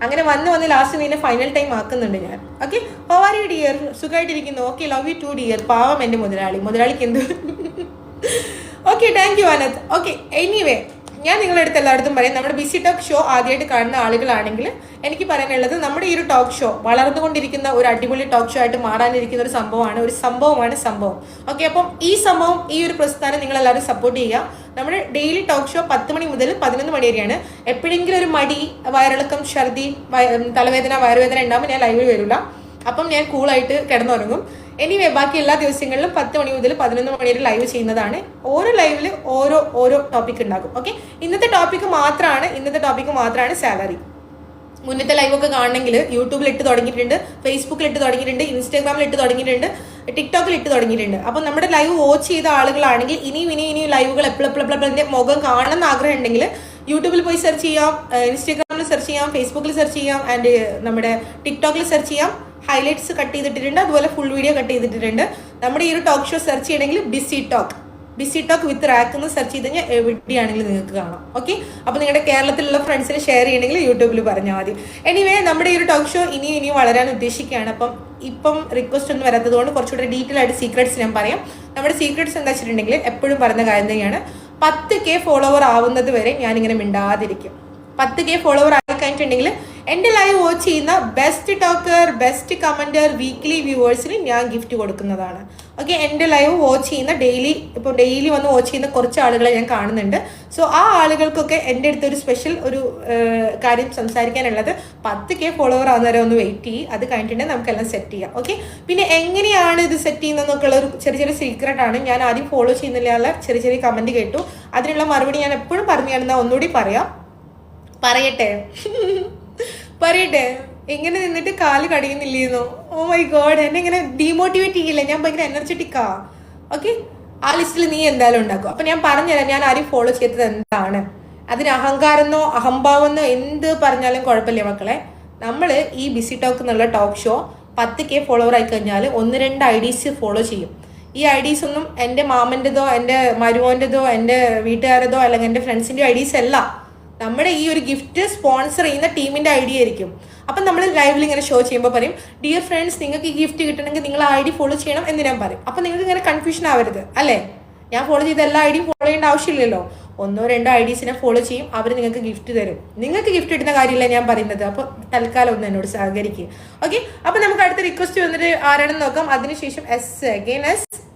അങ്ങനെ വന്ന് ലാസ്റ്റ് നിന്നെ ഫൈനൽ ടൈം ആക്കുന്നുണ്ട് ഞാൻ. Okay, how are you dear? സുഖമായിട്ടിരിക്കുന്നു? Okay, love you too dear. പാവം എൻ്റെ മുതലാളിക്ക് എന്ത്. ഓക്കെ, താങ്ക് യു അനത്. ഓക്കെ, എനിവേ ഞാൻ നിങ്ങളുടെ അടുത്ത് എല്ലായിടത്തും പറയാം, നമ്മുടെ ബിസി ടോക്ക് ഷോ ആദ്യമായിട്ട് കാണുന്ന ആളുകളാണെങ്കിൽ എനിക്ക് പറയാനുള്ളത്, നമ്മുടെ ഈ ഒരു ടോക്ക് ഷോ വളർന്നുകൊണ്ടിരിക്കുന്ന ഒരു അടിപൊളി ടോക്ക് ഷോ ആയിട്ട് മാറാനിരിക്കുന്ന ഒരു സംഭവമാണ് സംഭവം. ഓക്കെ, അപ്പം ഈ ഒരു പ്രസ്ഥാനം നിങ്ങൾ എല്ലാവരും സപ്പോർട്ട് ചെയ്യുക. നമ്മുടെ ഡെയിലി ടോക്ക് ഷോ 10 മണി മുതൽ 11 മണി വരെയാണ്. എപ്പോഴെങ്കിലും ഒരു മടി, വയറിളക്കം, ഛർദി, തലവേദന, വയറുവേദന ഉണ്ടാകുമ്പോൾ ഞാൻ ലൈവിൽ വരില്ല. അപ്പം ഞാൻ കൂളായിട്ട് കിടന്നുറങ്ങും. എനിവേ ബാക്കി എല്ലാ ദിവസങ്ങളിലും 10 മണി മുതൽ 11 മണി വരെ ലൈവ് ചെയ്യുന്നതാണ്. ഓരോ ലൈവിൽ ഓരോ ടോപ്പിക് ഉണ്ടാകും. ഓക്കെ, ഇന്നത്തെ ടോപ്പിക്ക് മാത്രമാണ് സാലറി. മുന്നത്തെ ലൈവൊക്കെ കാണണമെങ്കിൽ യൂട്യൂബിൽ ഇട്ട് തുടങ്ങിയിട്ടുണ്ട്, ഫേസ്ബുക്കിൽ ഇട്ട് തുടങ്ങിയിട്ടുണ്ട്, ഇൻസ്റ്റാഗ്രാമിൽ ഇട്ട് തുടങ്ങിയിട്ടുണ്ട്, ടിക്ടോക്കിൽ ഇട്ട് തുടങ്ങിയിട്ടുണ്ട്. അപ്പം നമ്മുടെ ലൈവ് വാച്ച് ചെയ്ത ആളുകളാണെങ്കിൽ ഇനിയും ലൈവുകൾ എപ്പോഴെപ്പോഴെൻ്റെ മുഖം കാണണമെന്ന് ആഗ്രഹം ഉണ്ടെങ്കിൽ യൂട്യൂബിൽ പോയി സെർച്ച് ചെയ്യാം, ഇൻസ്റ്റാഗ്രാമിൽ സെർച്ച് ചെയ്യാം, ഫേസ്ബുക്കിൽ സെർച്ച് ചെയ്യാം, ആൻഡ് നമ്മുടെ ടിക്ടോക്കിൽ സെർച്ച് ചെയ്യാം. ഹൈലൈറ്റ്സ് കട്ട് ചെയ്തിട്ടിട്ടുണ്ട്, അതുപോലെ ഫുൾ വീഡിയോ കട്ട് ചെയ്തിട്ടുണ്ട്. നമ്മുടെ ഈ ഒരു ടോക്ക് ഷോ സെർച്ച് ചെയ്യണമെങ്കിൽ ബിസി ടോക്ക് വിത്ത് റാക്ക് എന്ന് സെർച്ച് ചെയ്ത് കഴിഞ്ഞാൽ എവിടെയാണെങ്കിലും നിങ്ങൾക്ക് കാണാം. ഓക്കെ, അപ്പോൾ നിങ്ങളുടെ കേരളത്തിലുള്ള ഫ്രണ്ട്സിന് ഷെയർ ചെയ്യണമെങ്കിൽ യൂട്യൂബിൽ പറഞ്ഞാൽ മതി. എനിവേ നമ്മുടെ ഈ ഒരു ടോക്ക് ഷോ ഇനിയും വളരാൻ ഉദ്ദേശിക്കുകയാണ്. ഇപ്പം റിക്വസ്റ്റ് ഒന്നും വരാത്തത് കൊണ്ട് കുറച്ചുകൂടെ ഡീറ്റെയിൽ ആയിട്ട് സീക്രട്സ് ഞാൻ പറയാം. നമ്മുടെ സീക്രട്സ് എന്താ വെച്ചിട്ടുണ്ടെങ്കിൽ എപ്പോഴും പറയുന്ന കാര്യം തന്നെയാണ്, 10K ഫോളോവർ ആവുന്നത് വരെ ഞാനിങ്ങനെ മിണ്ടാതിരിക്കും. 10K ഫോളോവർ ആയി കഴിഞ്ഞിട്ടുണ്ടെങ്കിൽ എൻ്റെ ലൈവ് വാച്ച് ചെയ്യുന്ന best talker, best commenter, weekly വ്യൂവേഴ്സിന് ഞാൻ ഗിഫ്റ്റ് കൊടുക്കുന്നതാണ്. ഓക്കെ, എൻ്റെ ലൈവ് വാച്ച് ചെയ്യുന്ന ഡെയിലി വന്ന് വാച്ച് ചെയ്യുന്ന കുറച്ച് ആളുകളെ ഞാൻ കാണുന്നുണ്ട്. സോ ആ ആളുകൾക്കൊക്കെ എൻ്റെ അടുത്ത് ഒരു സ്പെഷ്യൽ കാര്യം സംസാരിക്കാനുള്ളത്, 10K ഫോളോവർ ആവുന്നവരെ ഒന്ന് വെയിറ്റ് ചെയ്യും. അത് കഴിഞ്ഞിട്ടുണ്ടെങ്കിൽ നമുക്കെല്ലാം സെറ്റ് ചെയ്യാം. ഓക്കെ, പിന്നെ എങ്ങനെയാണ് ഇത് സെറ്റ് ചെയ്യുന്നതെന്നൊക്കെയുള്ള ഒരു ചെറിയ സീക്രട്ടാണ്. ഞാൻ ആദ്യം ഫോളോ ചെയ്യുന്നില്ല ചെറിയ കമൻറ്റ് കേട്ടു. അതിനുള്ള മറുപടി ഞാൻ എപ്പോഴും പറഞ്ഞു തരുന്ന ഒന്നുകൂടി പറയട്ടെ ഇങ്ങനെ നിന്നിട്ട് കാല് കടിയുന്നില്ലേന്നോ? ഓ മൈ ഗോഡ്, എന്നെ ഇങ്ങനെ ഡീമോട്ടിവേറ്റ് ചെയ്യില്ല. ഞാൻ ഭയങ്കര എനർജറ്റിക്കാ. ഓക്കെ, ആ ലിസ്റ്റിൽ നീ എന്തായാലും ഉണ്ടാക്കും. അപ്പൊ ഞാൻ പറഞ്ഞുതരാം ഞാൻ ആരും ഫോളോ ചെയ്തത് എന്താണ്. അതിന് അഹങ്കാരെന്നോ അഹംഭാവെന്നോ എന്ത് പറഞ്ഞാലും കുഴപ്പമില്ല മക്കളെ. നമ്മൾ ഈ ബിസി ടോക്ക് എന്നുള്ള ടോക്ക് ഷോ 10K ഫോളോവർ ആയി കഴിഞ്ഞാൽ 1-2 IDs ഫോളോ ചെയ്യും. ഈ IDs ഒന്നും എൻ്റെ മാമൻ്റെതോ എൻ്റെ മരുമോൻ്റെതോ എൻ്റെ വീട്ടുകാരതോ അല്ലെങ്കിൽ എൻ്റെ ഫ്രണ്ട്സിൻ്റെ IDs അല്ല. നമ്മുടെ ഈ ഒരു ഗിഫ്റ്റ് സ്പോൺസർ ചെയ്യുന്ന ടീമിന്റെ ഐഡി ആയിരിക്കും. അപ്പം നമ്മൾ ലൈവിൽ ഇങ്ങനെ ഷോ ചെയ്യുമ്പോൾ പറയും, ഡിയർ ഫ്രണ്ട്സ്, നിങ്ങൾക്ക് ഈ ഗിഫ്റ്റ് കിട്ടണമെങ്കിൽ നിങ്ങൾ ID ഫോളോ ചെയ്യണം എന്ന് ഞാൻ പറയും. അപ്പം നിങ്ങൾക്ക് ഇങ്ങനെ കൺഫ്യൂഷൻ ആവരുത് അല്ലേ. ഞാൻ ഫോളോ ചെയ്ത എല്ലാ IDയും ഫോളോ ചെയ്യേണ്ട ആവശ്യമില്ലല്ലോ. 1-2 IDs ഫോളോ ചെയ്യും, അവർ നിങ്ങൾക്ക് ഗിഫ്റ്റ് തരും. നിങ്ങൾക്ക് ഗിഫ്റ്റ് കിട്ടുന്ന കാര്യമില്ല ഞാൻ പറയുന്നത്. അപ്പോൾ തൽക്കാലം ഒന്ന് എന്നോട് സഹകരിക്കുക. ഓക്കെ, അപ്പം നമുക്ക് അടുത്ത റിക്വസ്റ്റ് വന്നിട്ട് ആരാണെന്ന് നോക്കാം. അതിനുശേഷം S.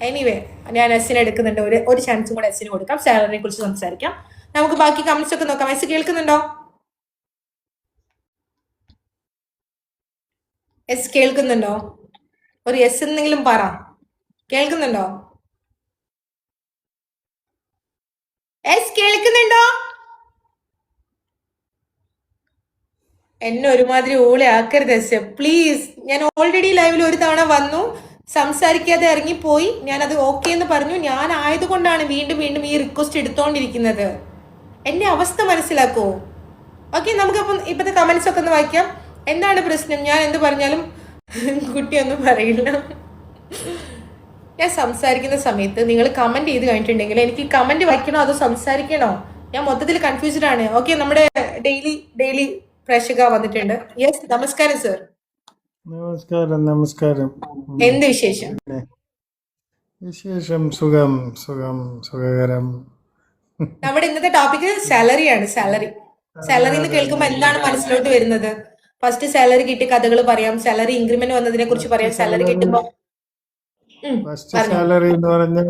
എനിവേ ഞാൻ എസ്സിനെ എടുക്കുന്നുണ്ട്. ഒരു ചാൻസും കൂടെ എസ്സിന് കൊടുക്കാം. സാലറിനെ കുറിച്ച് സംസാരിക്കാം. നമുക്ക് ബാക്കി കമന്റ്സ് ഒക്കെ നോക്കാം. എസ് കേൾക്കുന്നുണ്ടോ? ഒരു എസ് എന്തെങ്കിലും പറ. കേൾക്കുന്നുണ്ടോ? എന്നെ ഒരുമാതിരി ഊളെ ആക്കരുത് എസ് പ്ലീസ്. ഞാൻ ഓൾറെഡി ലൈവിൽ ഒരു തവണ വന്നു, സംസാരിക്കാതെ ഇറങ്ങിപ്പോയി. ഞാനത് ഓക്കെ എന്ന് പറഞ്ഞു. ഞാൻ ആയതുകൊണ്ടാണ് വീണ്ടും ഈ റിക്വസ്റ്റ് എടുത്തോണ്ടിരിക്കുന്നത്. എന്റെ അവസ്ഥ മനസ്സിലാക്കോ? ഓക്കെ, നമുക്കപ്പം ഇപ്പോഴത്തെ കമന്റ്സ് ഒക്കെ ഒന്ന് വായിക്കാം. എന്താണ് പ്രശ്നം? ഞാൻ എന്ത് പറഞ്ഞാലും കുട്ടിയൊന്നും പറയില്ല. ഞാൻ സംസാരിക്കുന്ന സമയത്ത് നിങ്ങൾ കമന്റ് ചെയ്ത് കഴിഞ്ഞിട്ടുണ്ടെങ്കിൽ എനിക്ക് കമന്റ് വായിക്കണോ അതോ സംസാരിക്കണോ? ഞാൻ മൊത്തത്തിൽ കൺഫ്യൂസ്ഡ് ആണ്. ഓക്കെ, നമ്മുടെ ഡെയിലി പ്രേക്ഷക വന്നിട്ടുണ്ട്. യെസ്, നമസ്കാരം സർ. നമസ്കാരം നമസ്കാരം. എന്ത് വിശേഷം? വിശേഷം സുഖം സുഖം സുഖകരം. നമ്മുടെ ഇന്നത്തെ ടോപ്പിക് സാലറിയാണ്. സാലറി എന്ന് കേൾക്കുമ്പോൾ എന്താണ് മനസ്സിലോട്ട് വരുന്നത്? ഫസ്റ്റ് സാലറി കിട്ടിയ കഥകൾ പറയാം, സാലറി ഇൻക്രിമെന്റ് വന്നതിനെ കുറിച്ച് പറയാം, സാലറി കിട്ടുമ്പോ ഫസ്റ്റ് സാലറി എന്ന് പറഞ്ഞാൽ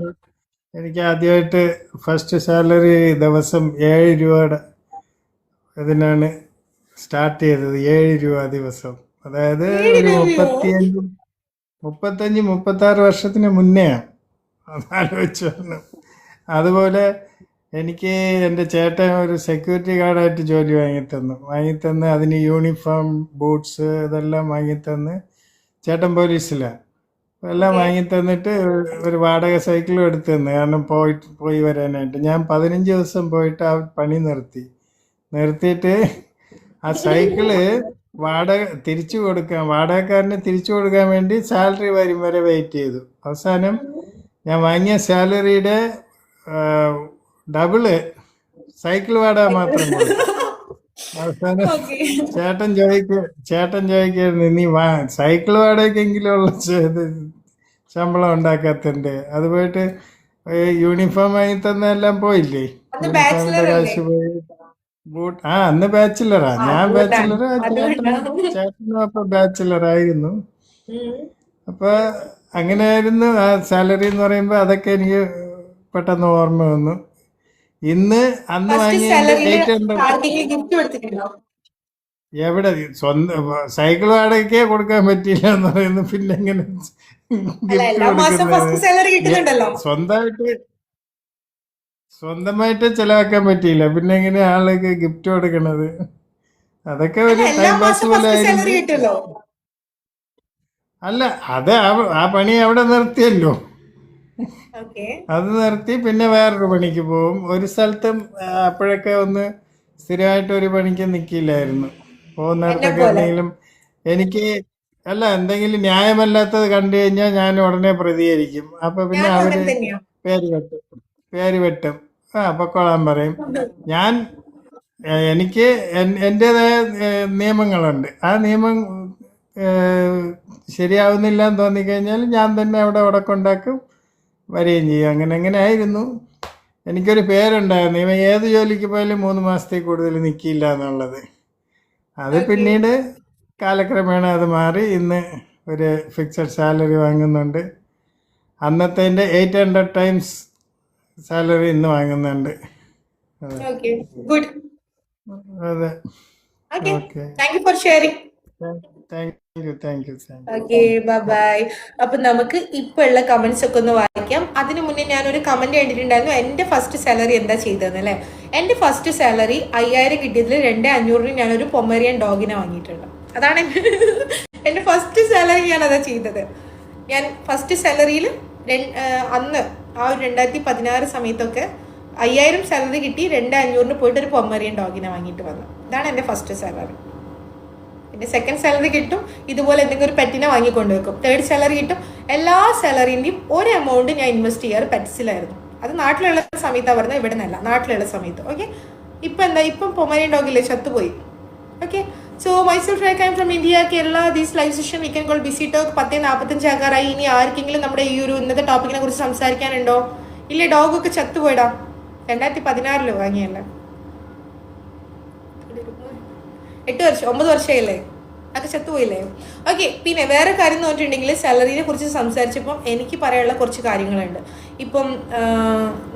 എനിക്ക് ആദ്യമായിട്ട് ഫസ്റ്റ് സാലറി ദിവസം 7 രൂപയുടെ ഇതിനാണ് സ്റ്റാർട്ട് ചെയ്തത്. 7 രൂപ ദിവസം. അതായത് ഒരു 35-36 വർഷത്തിന് മുന്നെയാണ്. അതാലോചിച്ച് പറഞ്ഞു. അതുപോലെ എനിക്ക് എൻ്റെ ചേട്ടൻ ഒരു സെക്യൂരിറ്റി ഗാർഡായിട്ട് ജോലി വാങ്ങിത്തന്ന് അതിന് യൂണിഫോം, ബൂട്ട്സ് ഇതെല്ലാം വാങ്ങിത്തന്ന്. ചേട്ടൻ പോലീസിലാണ്. എല്ലാം വാങ്ങിത്തന്നിട്ട് ഒരു വാടക സൈക്കിളും എടുത്തു തന്നു. കാരണം പോയി വരാനായിട്ട്. ഞാൻ 15 ദിവസം പോയിട്ട് ആ പണി നിർത്തിയിട്ട് ആ സൈക്കിള് വാടകക്കാരന് തിരിച്ചു കൊടുക്കാൻ വേണ്ടി സാലറി വരും വരെ വെയിറ്റ് ചെയ്തു. അവസാനം ഞാൻ വാങ്ങിയ സാലറിയുടെ ഡബിള് സൈക്കിൾ വാടക മാത്രം കൊടുത്തു. അവസാനം ചേട്ടൻ ചോദിക്കായിരുന്നു, നീ സൈക്കിൾ വാടകയ്ക്കെങ്കിലും ഉള്ള ശമ്പളം ഉണ്ടാക്കാത്തണ്ട്. അത് പോയിട്ട് യൂണിഫോം വാങ്ങി തന്നെല്ലാം പോയില്ലേ, യൂണിഫോമിന്റെ കാശ് പോയി. അന്ന് ബാച്ചിലറാ, ഞാൻ ബാച്ചിലറാ, ചേട്ടനും അപ്പൊ ബാച്ചിലറായിരുന്നു. അപ്പൊ അങ്ങനെയായിരുന്നു ആ സാലറി എന്ന് പറയുമ്പോ. അതൊക്കെ എനിക്ക് പെട്ടെന്ന് ഓർമ്മ വന്നു. അന്ന് വാങ്ങിയ 800 എവിടെ സ്വന്തം സൈക്കിൾ വാടകയ്ക്കേ കൊടുക്കാൻ പറ്റിയില്ല എന്ന് പറയുന്നു. പിന്നെ എങ്ങനെ ഗിഫ്റ്റ് കൊടുക്കുന്നത്? സ്വന്തമായിട്ട് ചെലവാക്കാൻ പറ്റിയില്ല. പിന്നെ എങ്ങനെ ആൾക്ക് ഗിഫ്റ്റ് കൊടുക്കണത്? അതൊക്കെ ഒരു ടൈം പാസ് പോലെ ആയിരുന്നു. അല്ല, അത് ആ പണി അവിടെ നിർത്തിയല്ലോ. അത് നിർത്തി പിന്നെ വേറൊരു പണിക്ക് പോകും. ഒരു സ്ഥലത്തും അപ്പോഴൊക്കെ ഒന്ന് സ്ഥിരമായിട്ട് ഒരു പണിക്ക് നിൽക്കില്ലായിരുന്നു. പോകുന്നിടത്തൊക്കെ എന്തെങ്കിലും എന്തെങ്കിലും ന്യായമല്ലാത്തത് കണ്ടു കഴിഞ്ഞാൽ ഞാൻ ഉടനെ പ്രതികരിക്കും. അപ്പൊ പിന്നെ അവര് പേര് വെട്ടും. പൊക്കോളാൻ പറയും. എനിക്ക് എന്റേതായ നിയമങ്ങളുണ്ട്. ആ നിയമം ശരിയാവുന്നില്ല എന്ന് തോന്നിക്കഴിഞ്ഞാൽ ഞാൻ തന്നെ അവിടെ കൊണ്ടാക്കും, വരികയും ചെയ്യും. അങ്ങനെ ആയിരുന്നു. എനിക്കൊരു പേരുണ്ടായിരുന്നു, ഇവൻ ഏത് ജോലിക്ക് പോയാലും 3 മാസത്തിൽ കൂടുതൽ നിൽക്കില്ല എന്നുള്ളത്. അത് പിന്നീട് കാലക്രമേണ അത് മാറി. ഇന്ന് ഒരു ഫിക്സഡ് സാലറി വാങ്ങുന്നുണ്ട്. അന്നത്തെ 800 ടൈംസ് സാലറി ഇന്ന് വാങ്ങുന്നുണ്ട്. അതെ, okay, thank you. Okay, bye. അപ്പൊ നമുക്ക് ഇപ്പൊ ഉള്ള കമന്റ്സ് ഒക്കെ ഒന്ന് വായിക്കാം. അതിനു മുന്നേ ഞാനൊരു കമന്റ് കണ്ടിട്ടുണ്ടായിരുന്നു, എന്റെ ഫസ്റ്റ് സാലറി എന്താ ചെയ്തതെന്ന് അല്ലെ. എന്റെ ഫസ്റ്റ് സാലറി 5000 കിട്ടിയതിൽ 2500 ഞാനൊരു പൊമേറിയൻ ഡോഗിനെ വാങ്ങിയിട്ടുണ്ട്. അതാണ് എന്റെ ഫസ്റ്റ് സാലറി. ഞാൻ അതാ ചെയ്തത്. ഞാൻ ഫസ്റ്റ് സാലറിയിൽ അന്ന് ആ ഒരു 2016 സമയത്തൊക്കെ 5000 സാലറി കിട്ടി, 2500 പോയിട്ട് ഒരു പൊമേറിയൻ ഡോഗിനെ വാങ്ങിയിട്ട് വന്നു. ഇതാണ് എന്റെ ഫസ്റ്റ് സാലറി. പിന്നെ സെക്കൻഡ് സാലറി കിട്ടും, ഇതുപോലെ എന്തെങ്കിലും ഒരു പെറ്റിനെ വാങ്ങിക്കൊണ്ട് വെക്കും. തേർഡ് സാലറി കിട്ടും. എല്ലാ സാലറിൻ്റെയും ഒരു എമൗണ്ട് ഞാൻ ഇൻവെസ്റ്റ് ചെയ്യാറ് പെറ്റ്സിലായിരുന്നു. അത് നാട്ടിലുള്ള സമയത്താണ് പറഞ്ഞത്, ഇവിടെ നിന്നല്ല, നാട്ടിലുള്ള സമയത്ത്. ഓക്കെ, ഇപ്പം പൊമേറിയൻ ഡോഗില്ലേ, ചത്തുപോയി. Okay, so myself I come from India, Kerala. These live session we can call busy talk. 10:45 ആകാറായി. ഇനി ആർക്കെങ്കിലും നമ്മുടെ ഈ ഒരു ഇന്നത്തെ ടോപ്പിക്കിനെ കുറിച്ച് സംസാരിക്കാനുണ്ടോ? ഇല്ലേ, ഡോഗൊക്കെ ചത്തുപോയിടാ. 2016 വാങ്ങിയല്ല, 9 വർഷമായില്ലേ, അതൊക്കെ ചത്തുപോയില്ലേ. ഓക്കെ, പിന്നെ വേറെ കാര്യം എന്ന് പറഞ്ഞിട്ടുണ്ടെങ്കിൽ സാലറിനെ കുറിച്ച് സംസാരിച്ചപ്പം എനിക്ക് പറയാനുള്ള കുറച്ച് കാര്യങ്ങളുണ്ട്. ഇപ്പം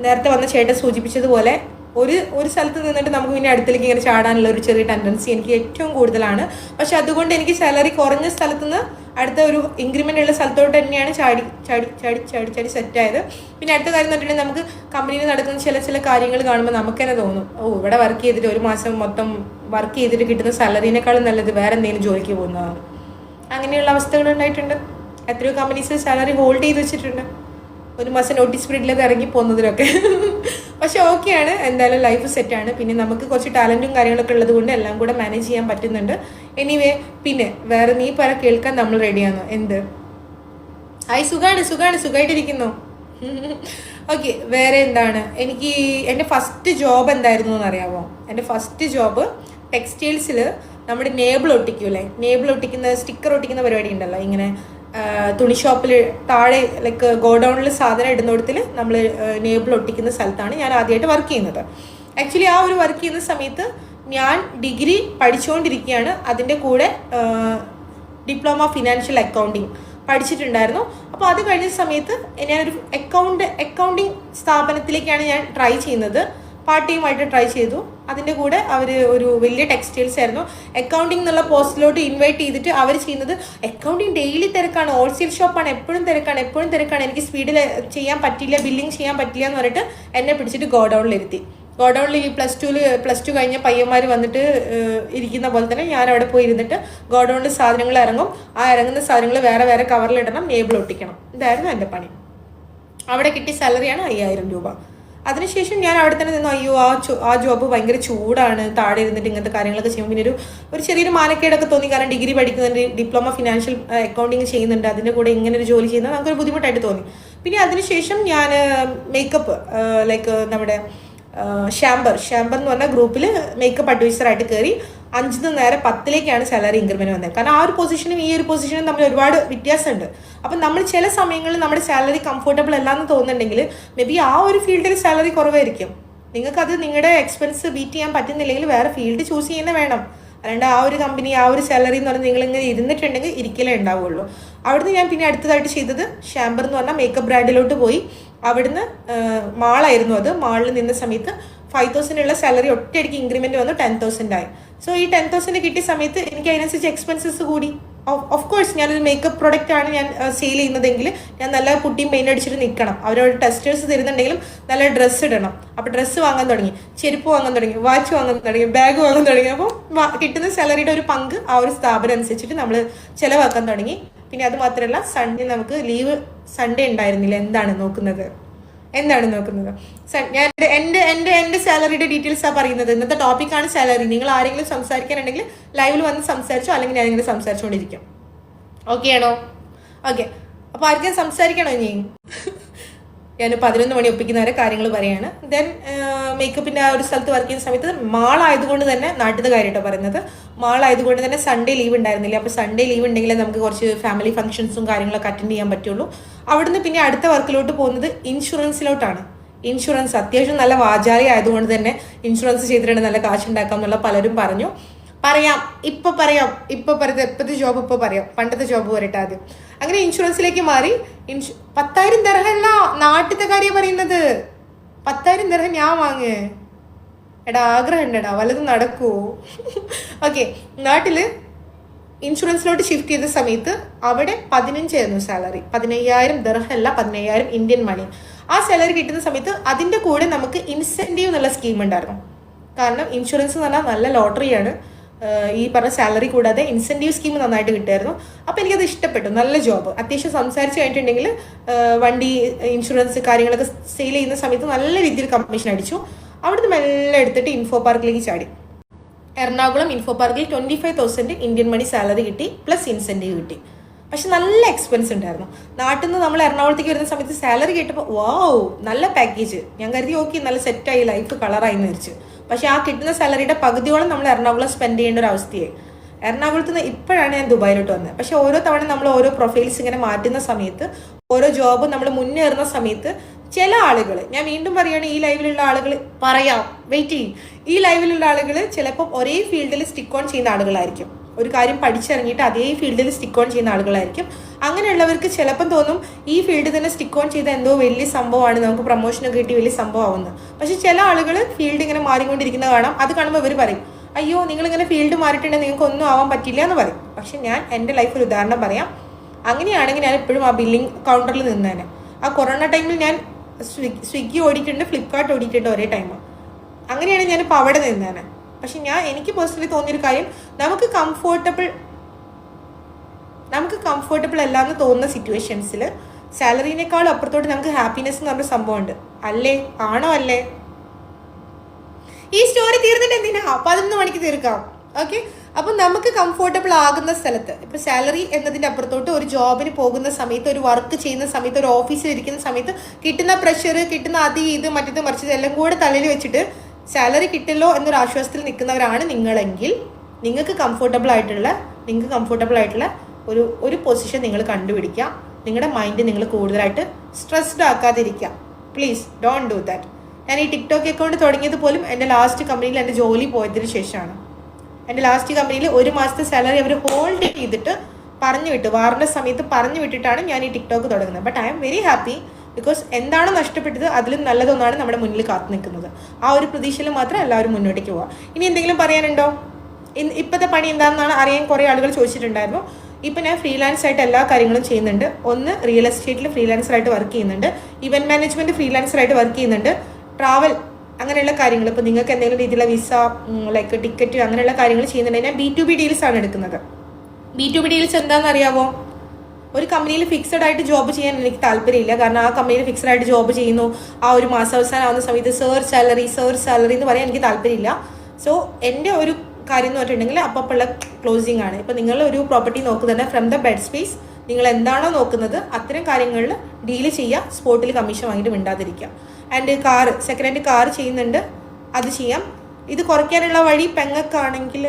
നേരത്തെ വന്ന ചേട്ടൻ സൂചിപ്പിച്ചതുപോലെ ഒരു സ്ഥലത്ത് നിന്നിട്ട് നമുക്ക് പിന്നെ അടുത്തേക്ക് ഇങ്ങനെ ചാടാനുള്ള ഒരു ചെറിയ ടെൻഡൻസി എനിക്ക് ഏറ്റവും കൂടുതലാണ്. പക്ഷെ അതുകൊണ്ട് എനിക്ക് സാലറി കുറഞ്ഞ സ്ഥലത്ത് നിന്ന് അടുത്ത ഒരു ഇൻക്രിമെന്റ് ഉള്ള സ്ഥലത്തോട്ട് തന്നെയാണ് ചാടി സെറ്റായത്. പിന്നെ അടുത്ത കാര്യം എന്ന് പറഞ്ഞിട്ടുണ്ടെങ്കിൽ നമുക്ക് കമ്പനിയിൽ നടക്കുന്ന ചില കാര്യങ്ങൾ കാണുമ്പോൾ നമുക്ക് തന്നെ തോന്നും, ഇവിടെ വർക്ക് ചെയ്തിട്ട് ഒരു മാസം മൊത്തം വർക്ക് ചെയ്തിട്ട് കിട്ടുന്ന സാലറിനേക്കാളും നല്ലത് വേറെ എന്തെങ്കിലും ജോലിക്ക് പോകുന്നതാണ്. അങ്ങനെയുള്ള അവസ്ഥകൾ ഉണ്ടായിട്ടുണ്ട്. എത്രയോ കമ്പനീസ് സാലറി ഹോൾഡ് ചെയ്ത് വെച്ചിട്ടുണ്ട്, ഒരു മാസം നോട്ടീസ് പീരീഡിലൊക്കെ ഇറങ്ങി പോകുന്നതിലൊക്കെ. പക്ഷെ ഓക്കെയാണ്, എന്തായാലും ലൈഫ് സെറ്റാണ്. പിന്നെ നമുക്ക് കുറച്ച് ടാലൻറ്റും കാര്യങ്ങളൊക്കെ ഉള്ളത് കൊണ്ട് എല്ലാം കൂടെ മാനേജ് ചെയ്യാൻ പറ്റുന്നുണ്ട്. എനിവേ, പിന്നെ വേറെ നീ കേൾക്കാൻ നമ്മൾ റെഡിയാണോ? എന്ത് ഹായ്, സുഖമായിട്ടിരിക്കുന്നു. ഓക്കെ, വേറെ എന്താണ്? എനിക്ക് എൻ്റെ ഫസ്റ്റ് ജോബ് എന്തായിരുന്നു എന്നറിയാമോ? എൻ്റെ ഫസ്റ്റ് ജോബ് ടെക്സ്റ്റൈൽസിൽ നമ്മുടെ നേബിൾ ഒട്ടിക്കൂലേ, നേബിൾ ഒട്ടിക്കുന്ന സ്റ്റിക്കർ ഒട്ടിക്കുന്ന പരിപാടി ഉണ്ടല്ലോ, ഇങ്ങനെ തുണി ഷോപ്പിൽ താഴെ ലൈക്ക് ഗോഡൗണിൽ സാധനം ഇടുന്നിടത്തിൽ നമ്മൾ നേബിൾ ഒട്ടിക്കുന്ന സ്ഥലത്താണ് ഞാൻ ആദ്യമായിട്ട് വർക്ക് ചെയ്യുന്നത്. ആക്ച്വലി ആ ഒരു വർക്ക് ചെയ്യുന്ന സമയത്ത് ഞാൻ ഡിഗ്രി പഠിച്ചുകൊണ്ടിരിക്കുകയാണ്. അതിൻ്റെ കൂടെ ഡിപ്ലോമ ഫിനാൻഷ്യൽ അക്കൗണ്ടിങ് പഠിച്ചിട്ടുണ്ടായിരുന്നു. അപ്പോൾ അത് കഴിഞ്ഞ സമയത്ത് ഞാനൊരു അക്കൗണ്ടിങ് സ്ഥാപനത്തിലേക്കാണ് ഞാൻ ട്രൈ ചെയ്യുന്നത്. പാർട്ട് ടൈം ആയിട്ട് ട്രൈ ചെയ്തു. അതിൻ്റെ കൂടെ അവർ ഒരു വലിയ ടെക്സ്റ്റൈൽസ് ആയിരുന്നു, അക്കൗണ്ടിങ് എന്നുള്ള പോസ്റ്റിലോട്ട് ഇൻവൈറ്റ് ചെയ്തിട്ട് അവർ ചെയ്യുന്നത് അക്കൗണ്ടിങ് ഡെയിലി തിരക്കാണ്, ഹോൾസെയിൽ ഷോപ്പാണ്, എപ്പോഴും തിരക്കാണ്, എനിക്ക് സ്പീഡിൽ ചെയ്യാൻ പറ്റില്ല, ബില്ലിങ് ചെയ്യാൻ പറ്റില്ല എന്ന് പറഞ്ഞിട്ട് എന്നെ പിടിച്ചിട്ട് ഗോഡൗണിലിരുത്തി. ഗോഡൗണിൽ ഈ പ്ലസ് ടു കഴിഞ്ഞ പയ്യന്മാർ വന്നിട്ട് ഇരിക്കുന്ന പോലെ തന്നെ ഞാൻ അവിടെ പോയി ഇരുന്നിട്ട് ഗോഡൗണിൽ സാധനങ്ങൾ ഇറങ്ങും, ആ ഇറങ്ങുന്ന സാധനങ്ങൾ വേറെ വേറെ കവറിലിടണം, നേബിൾ ഒട്ടിക്കണം. ഇതായിരുന്നു എൻ്റെ പണി. അവിടെ കിട്ടിയ സാലറിയാണ് 5000 രൂപ. അതിനുശേഷം ഞാൻ അവിടെ തന്നെ നിന്നു. അയ്യോ, ആ ജോബ് ഭയങ്കര ചൂടാണ്, താഴെ ഇരുന്നിട്ട് ഇങ്ങനത്തെ കാര്യങ്ങളൊക്കെ ചെയ്യുമ്പോൾ പിന്നെ ഒരു ചെറിയൊരു മാനക്കേടൊക്കെ തോന്നി. കാരണം ഡിഗ്രി പഠിക്കുന്നുണ്ട്, ഡിപ്ലോമ ഫിനാൻഷ്യൽ അക്കൗണ്ടിങ് ചെയ്യുന്നുണ്ട്, അതിൻ്റെ കൂടെ ഇങ്ങനെ ഒരു ജോലി ചെയ്യുന്നത് നമുക്കൊരു ബുദ്ധിമുട്ടായിട്ട് തോന്നി. പിന്നെ അതിനുശേഷം ഞാൻ മേക്കപ്പ് ലൈക്ക് നമ്മുടെ ഷാമ്പർ എന്ന് പറഞ്ഞ ഗ്രൂപ്പിൽ മേക്കപ്പ് അഡ്വൈസറായിട്ട് കയറി. 5 നേരെ 10ലേക്കാണ് സാലറി ഇൻക്രിമെന്റ് വന്നത്. കാരണം ആ ഒരു പൊസിഷനും ഈ ഒരു പൊസിഷനും തമ്മിൽ ഒരുപാട് വ്യത്യാസമുണ്ട്. അപ്പം നമ്മൾ ചില സമയങ്ങളിൽ നമ്മുടെ സാലറി കംഫർട്ടബിൾ അല്ലാന്ന് തോന്നുന്നുണ്ടെങ്കിൽ മേ ബി ആ ഒരു ഫീൽഡിൽ സാലറി കുറവായിരിക്കും. നിങ്ങൾക്കത് നിങ്ങളുടെ എക്സ്പെൻസ് ബീറ്റ് ചെയ്യാൻ പറ്റുന്നില്ലെങ്കിൽ വേറെ ഫീൽഡ് ചൂസ് ചെയ്യുന്നത് വേണം. അല്ലാണ്ട് ആ ഒരു കമ്പനി ആ ഒരു സാലറി എന്ന് പറഞ്ഞാൽ നിങ്ങളിങ്ങനെ ഇരുന്നിട്ടുണ്ടെങ്കിൽ ഇരിക്കലേ ഉണ്ടാവുള്ളൂ. അവിടുന്ന് ഞാൻ പിന്നെ അടുത്തതായിട്ട് ചെയ്തത് ഷാമ്പർ എന്ന് പറഞ്ഞാൽ മേക്കപ്പ് ബ്രാൻഡിലോട്ട് പോയി. അവിടുന്ന് മാളായിരുന്നു അത്. മാളിൽ നിന്ന സമയത്ത് 5000 ഉള്ള സാലറി ഒറ്റയടിക്ക് ഇൻക്രിമെന്റ് വന്നു 10,000 ആയി. സോ ഈ 10,000 കിട്ടിയ സമയത്ത് എനിക്ക് അതിനനുസരിച്ച് എക്സ്പെൻസസ് കൂടി. ഓഫ് കോഴ്സ് ഞാനൊരു മേക്കപ്പ് പ്രൊഡക്റ്റ് ആണ് ഞാൻ സെയിൽ ചെയ്യുന്നതെങ്കിൽ ഞാൻ നല്ല പുട്ടിയും പെയിന്റ് അടിച്ചിട്ട് നിൽക്കണം. അവരോട് ടെസ്റ്റേഴ്സ് തരുന്നുണ്ടെങ്കിലും നല്ല ഡ്രസ്സ് ഇടണം. അപ്പോൾ ഡ്രസ്സ് വാങ്ങാൻ തുടങ്ങി, ചെരുപ്പ് വാങ്ങാൻ തുടങ്ങി, വാച്ച് വാങ്ങാൻ തുടങ്ങി, ബാഗ് വാങ്ങാൻ തുടങ്ങി. അപ്പോൾ കിട്ടുന്ന സാലറിയുടെ ഒരു പങ്ക് ആ ഒരു സ്ഥാപനം അനുസരിച്ചിട്ട് നമ്മൾ ചിലവാക്കാൻ തുടങ്ങി. പിന്നെ അത് മാത്രമല്ല, സൺഡേ നമുക്ക് ലീവ് സൺഡേ ഉണ്ടായിരുന്നില്ല. എന്താണ് നോക്കുന്നത്? ഞാൻ എൻ്റെ സാലറിയുടെ ഡീറ്റെയിൽസാണ് പറയുന്നത്. ഇന്നത്തെ ടോപ്പിക്കാണ് സാലറി. നിങ്ങൾ ആരെങ്കിലും സംസാരിക്കാനുണ്ടെങ്കിൽ ലൈവിൽ വന്ന് സംസാരിച്ചോ, അല്ലെങ്കിൽ ഞാനിങ്ങനെ സംസാരിച്ചുകൊണ്ടിരിക്കും. ഓക്കെ ആണോ? ഓക്കെ, അപ്പോൾ ആർക്കും സംസാരിക്കണോ? ഞാൻ 11 മണി ഒപ്പിക്കുന്നവരെ കാര്യങ്ങൾ പറയാണ്. ദെൻ മേക്കപ്പിൻ്റെ ആ ഒരു സ്ഥലത്ത് വർക്ക് ചെയ്യുന്ന സമയത്ത് മാളായതുകൊണ്ട് തന്നെ, നാട്ടിലത്തെ കാര്യമായിട്ടോ പറയുന്നത്, മാളായതുകൊണ്ട് തന്നെ സൺഡേ ലീവ് ഉണ്ടായിരുന്നില്ല. അപ്പോൾ സൺഡേ ലീവ് ഉണ്ടെങ്കിലേ നമുക്ക് കുറച്ച് ഫാമിലി ഫംഗ്ഷൻസും കാര്യങ്ങളൊക്കെ അറ്റൻഡ് ചെയ്യാൻ പറ്റുള്ളൂ. അവിടുന്ന് പിന്നെ അടുത്ത വർക്കിലോട്ട് പോകുന്നത് ഇൻഷുറൻസിലോട്ടാണ്. ഇൻഷുറൻസ് അത്യാവശ്യം നല്ല വാചാലി ആയതുകൊണ്ട് തന്നെ ഇൻഷുറൻസ് ചെയ്തിട്ടുണ്ട് നല്ല കാശുണ്ടാക്കാം എന്നുള്ള പലരും പറഞ്ഞു. എപ്പോഴത്തെ ജോബ് ഇപ്പോൾ പറയാം, പണ്ടത്തെ ജോബ് വരട്ടെ ആദ്യം. അങ്ങനെ ഇൻഷുറൻസിലേക്ക് മാറി. 10,000 ദിർഹമല്ല, നാട്ടിലത്തെ കാര്യം പറയുന്നത്. 10,000 ദിർഹം ഞാൻ വാങ്ങേ? എടാ ആഗ്രഹം ഉണ്ടടാ, വല്ലതും നടക്കുവോ? ഓക്കെ, നാട്ടില് ഇൻഷുറൻസിലോട്ട് ഷിഫ്റ്റ് ചെയ്ത സമയത്ത് അവിടെ 15 ആയിരുന്നു സാലറി. 15,000 ദിർഹമല്ല, 15,000 Indian money. ആ സാലറി കിട്ടുന്ന സമയത്ത് അതിൻ്റെ കൂടെ നമുക്ക് ഇൻസെൻറ്റീവ് എന്നുള്ള സ്കീം ഉണ്ടായിരുന്നു. കാരണം ഇൻഷുറൻസ് എന്ന് പറഞ്ഞാൽ നല്ല ലോട്ടറിയാണ്. ഈ പറഞ്ഞ സാലറി കൂടാതെ ഇൻസെൻറ്റീവ് സ്കീം നന്നായിട്ട് കിട്ടുമായിരുന്നു. അപ്പോൾ എനിക്കത് ഇഷ്ടപ്പെട്ടു. നല്ല ജോബ്. അത്യാവശ്യം സംസാരിച്ച് കഴിഞ്ഞിട്ടുണ്ടെങ്കിൽ വണ്ടി ഇൻഷുറൻസ് കാര്യങ്ങളൊക്കെ സെയിൽ ചെയ്യുന്ന സമയത്ത് നല്ല രീതിയിൽ കമ്മീഷൻ അടിച്ചു. അവിടുന്ന് മെല്ലെ എടുത്തിട്ട് ഇൻഫോ പാർക്കിലേക്ക് ചാടി. എറണാകുളം ഇൻഫോ പാർക്കിൽ 25,000 ഇന്ത്യൻ മണി സാലറി കിട്ടി, പ്ലസ് ഇൻസെൻറ്റീവ് കിട്ടി. പക്ഷെ നല്ല എക്സ്പെൻസ് ഉണ്ടായിരുന്നു. നാട്ടിൽ നിന്ന് നമ്മൾ എറണാകുളത്തേക്ക് വരുന്ന സമയത്ത് സാലറി കേട്ടപ്പോൾ വാവ്, നല്ല പാക്കേജ്. ഞാൻ കരുതി ഓക്കെ, നല്ല സെറ്റായി, ലൈഫ് കളറായി എന്ന് വിചാരിച്ചു. പക്ഷെ ആ കിട്ടുന്ന സാലറിയുടെ പകുതിയോളം നമ്മൾ എറണാകുളം സ്പെൻഡ് ചെയ്യേണ്ട ഒരു അവസ്ഥയായി. എറണാകുളത്ത് നിന്ന് ഇപ്പോഴാണ് ഞാൻ ദുബായിലോട്ട് വന്നത്. പക്ഷെ ഓരോ തവണ നമ്മൾ ഓരോ പ്രൊഫൈൽസ് ഇങ്ങനെ മാറ്റുന്ന സമയത്ത്, ഓരോ ജോബ് നമ്മൾ മുന്നേറുന്ന സമയത്ത് ചില ആളുകൾ, ഞാൻ വീണ്ടും പറയുകയാണ്, ഈ ലൈവിലുള്ള ആളുകൾ പറയാം, വെയിറ്റ് ചെയ്യും, ഈ ലൈവിലുള്ള ആളുകൾ ചിലപ്പോൾ ഒരേ ഫീൽഡിൽ സ്റ്റിക്ക് ഓൺ ചെയ്യുന്ന ആളുകളായിരിക്കും. ഒരു കാര്യം പഠിച്ചിറങ്ങിയിട്ട് അതേ ഫീൽഡിൽ സ്റ്റിക്ക് ഓൺ ചെയ്യുന്ന ആളുകളായിരിക്കും. അങ്ങനെയുള്ളവർക്ക് ചിലപ്പം തോന്നും ഈ ഫീൽഡിൽ തന്നെ സ്റ്റിക്ക് ഓൺ ചെയ്ത എന്തോ വലിയ സംഭവമാണ്, നമുക്ക് പ്രൊമോഷനൊക്കെ കിട്ടി വലിയ സംഭവമാവുന്നത്. പക്ഷെ ചില ആളുകൾ ഫീൽഡ് ഇങ്ങനെ മാറിക്കൊണ്ടിരിക്കുന്ന കാണാം. അത് കാണുമ്പോൾ ഇവർ പറയും, അയ്യോ നിങ്ങളിങ്ങനെ ഫീൽഡ് മാറിയിട്ടുണ്ടെങ്കിൽ നിങ്ങൾക്ക് ഒന്നും ആവാൻ പറ്റില്ല എന്ന് പറയും. പക്ഷെ ഞാൻ എൻ്റെ ലൈഫ് ഒരു ഉദാഹരണം പറയാം. അങ്ങനെയാണെങ്കിൽ ഞാൻ എപ്പോഴും ആ ബില്ലിംഗ് കൗണ്ടറിൽ നിന്നേനെ. ആ കൊറോണ ടൈമിൽ ഞാൻ സ്വിഗ്ഗി ഓടിയിട്ടുണ്ട്, ഫ്ലിപ്കാർട്ട് ഓടിയിട്ടുണ്ട് ഒരേ ടൈം. അങ്ങനെയാണ് ഞാനിപ്പോൾ അവിടെ നിന്നേനെ. പക്ഷെ എനിക്ക് പേഴ്സണലി തോന്നിയൊരു കാര്യം, നമുക്ക് കംഫർട്ടബിൾ അല്ലാന്ന് തോന്നുന്ന സിറ്റുവേഷൻസിൽ സാലറിനേക്കാളും അപ്പുറത്തോട്ട് നമുക്ക് ഹാപ്പിനെസ് എന്ന് പറഞ്ഞ സംഭവമുണ്ട്. അല്ലേ? ആണോ അല്ലേ? ഈ സ്റ്റോറി തീർന്നിട്ട് എന്തിനാ 11 മണിക്ക് തീർക്കാം. ഓക്കെ, അപ്പം നമുക്ക് കംഫർട്ടബിൾ ആകുന്ന സ്ഥലത്ത് ഇപ്പൊ സാലറി എന്നതിന്റെ അപ്പുറത്തോട്ട് ഒരു ജോബിന് പോകുന്ന സമയത്ത്, ഒരു വർക്ക് ചെയ്യുന്ന സമയത്ത്, ഒരു ഓഫീസിൽ ഇരിക്കുന്ന സമയത്ത് കിട്ടുന്ന പ്രഷർ, കിട്ടുന്ന ഇത് മറ്റത് മറിച്ചത് എല്ലാം കൂടെ തലയിൽ വെച്ചിട്ട് സാലറി കിട്ടില്ലോ എന്നൊരു ആശ്വാസത്തിൽ നിൽക്കുന്നവരാണ് നിങ്ങളെങ്കിൽ നിങ്ങൾക്ക് കംഫർട്ടബിൾ ആയിട്ടുള്ള ഒരു പൊസിഷൻ നിങ്ങൾ കണ്ടുപിടിക്കുക. നിങ്ങളുടെ മൈൻഡ് നിങ്ങൾ കൂടുതലായിട്ട് സ്ട്രെസ്ഡ് ആക്കാതിരിക്കുക. Please don't do that. ഞാൻ ഈ ടിക്ടോക്ക് അക്കൗണ്ട് തുടങ്ങിയത് പോലും എൻ്റെ ലാസ്റ്റ് കമ്പനിയിൽ എൻ്റെ ജോലി പോയതിനു ശേഷമാണ്. എൻ്റെ ലാസ്റ്റ് കമ്പനിയിൽ 1 മാസത്തെ സാലറി അവർ ഹോൾഡ് ചെയ്തിട്ട് പറഞ്ഞു വിട്ടു, വാറിൻ്റെ സമയത്ത് പറഞ്ഞു വിട്ടിട്ടാണ് ഞാൻ ഈ ടിക്ടോക്ക് തുടങ്ങുന്നത്. But I am very happy because എന്താണോ നഷ്ടപ്പെട്ടത് അതിലും നല്ലതൊന്നാണ് നമ്മുടെ മുന്നിൽ കാത്തു നിൽക്കുന്നത്. ആ ഒരു പ്രതീക്ഷയിൽ മാത്രം എല്ലാവരും മുന്നോട്ടേക്ക് പോവാം. ഇനി എന്തെങ്കിലും പറയാനുണ്ടോ? ഇപ്പോഴത്തെ പണി എന്താണെന്നാണ് അറിയാൻ കുറേ ആളുകൾ ചോദിച്ചിട്ടുണ്ടായിരുന്നു. ഇപ്പം ഞാൻ ഫ്രീലാൻസ് ആയിട്ട് എല്ലാ കാര്യങ്ങളും ചെയ്യുന്നുണ്ട്. ഒന്ന്, റിയൽ എസ്റ്റേറ്റിൽ ഫ്രീലാൻസറായിട്ട് വർക്ക് ചെയ്യുന്നുണ്ട്. ഇവന്റ് മാനേജ്മെന്റ് ഫ്രീലാൻസറായിട്ട് വർക്ക് ചെയ്യുന്നുണ്ട്. ട്രാവൽ അങ്ങനെയുള്ള കാര്യങ്ങൾ, ഇപ്പോൾ നിങ്ങൾക്ക് എന്തെങ്കിലും രീതിയിലുള്ള വിസ, ലൈക്ക് ടിക്കറ്റ് അങ്ങനെയുള്ള കാര്യങ്ങൾ ചെയ്യുന്നുണ്ടെങ്കിൽ ഞാൻ B2B ഡീൽസ് ആണ് എടുക്കുന്നത്. B2B ഡീൽസ് എന്താണെന്ന് അറിയാമോ? ഒരു കമ്പനിയിൽ ഫിക്സഡ് ആയിട്ട് ജോബ് ചെയ്യാൻ എനിക്ക് താല്പര്യമില്ല. കാരണം ആ കമ്പനിയിൽ ഫിക്സഡ് ആയിട്ട് ജോബ് ചെയ്യുന്നു, ആ ഒരു മാസാവസാനം ആവുന്ന സമയത്ത് സേർ സാലറി എന്ന് പറയാൻ എനിക്ക് താല്പര്യമില്ല. സോ എൻ്റെ ഒരു കാര്യം എന്ന് പറഞ്ഞിട്ടുണ്ടെങ്കിൽ അപ്പുള്ള ക്ലോസിംഗ് ആണ്. ഇപ്പം നിങ്ങൾ ഒരു പ്രോപ്പർട്ടി നോക്കുന്നുണ്ട്, ഫ്രം ദ ബെഡ് സ്പേസ് നിങ്ങൾ എന്താണോ നോക്കുന്നത് അത്തരം കാര്യങ്ങളിൽ ഡീല് ചെയ്യുക, സ്പോട്ടിൽ കമ്മീഷൻ വാങ്ങിയിട്ട് മിണ്ടാതിരിക്കുക. ആൻഡ് സെക്കൻഡ് ഹാൻഡ് കാർ ചെയ്യുന്നുണ്ട്, അത് ചെയ്യാം. ഇത് കുറയ്ക്കാനുള്ള വഴി പെങ്ങൾക്കാണെങ്കിൽ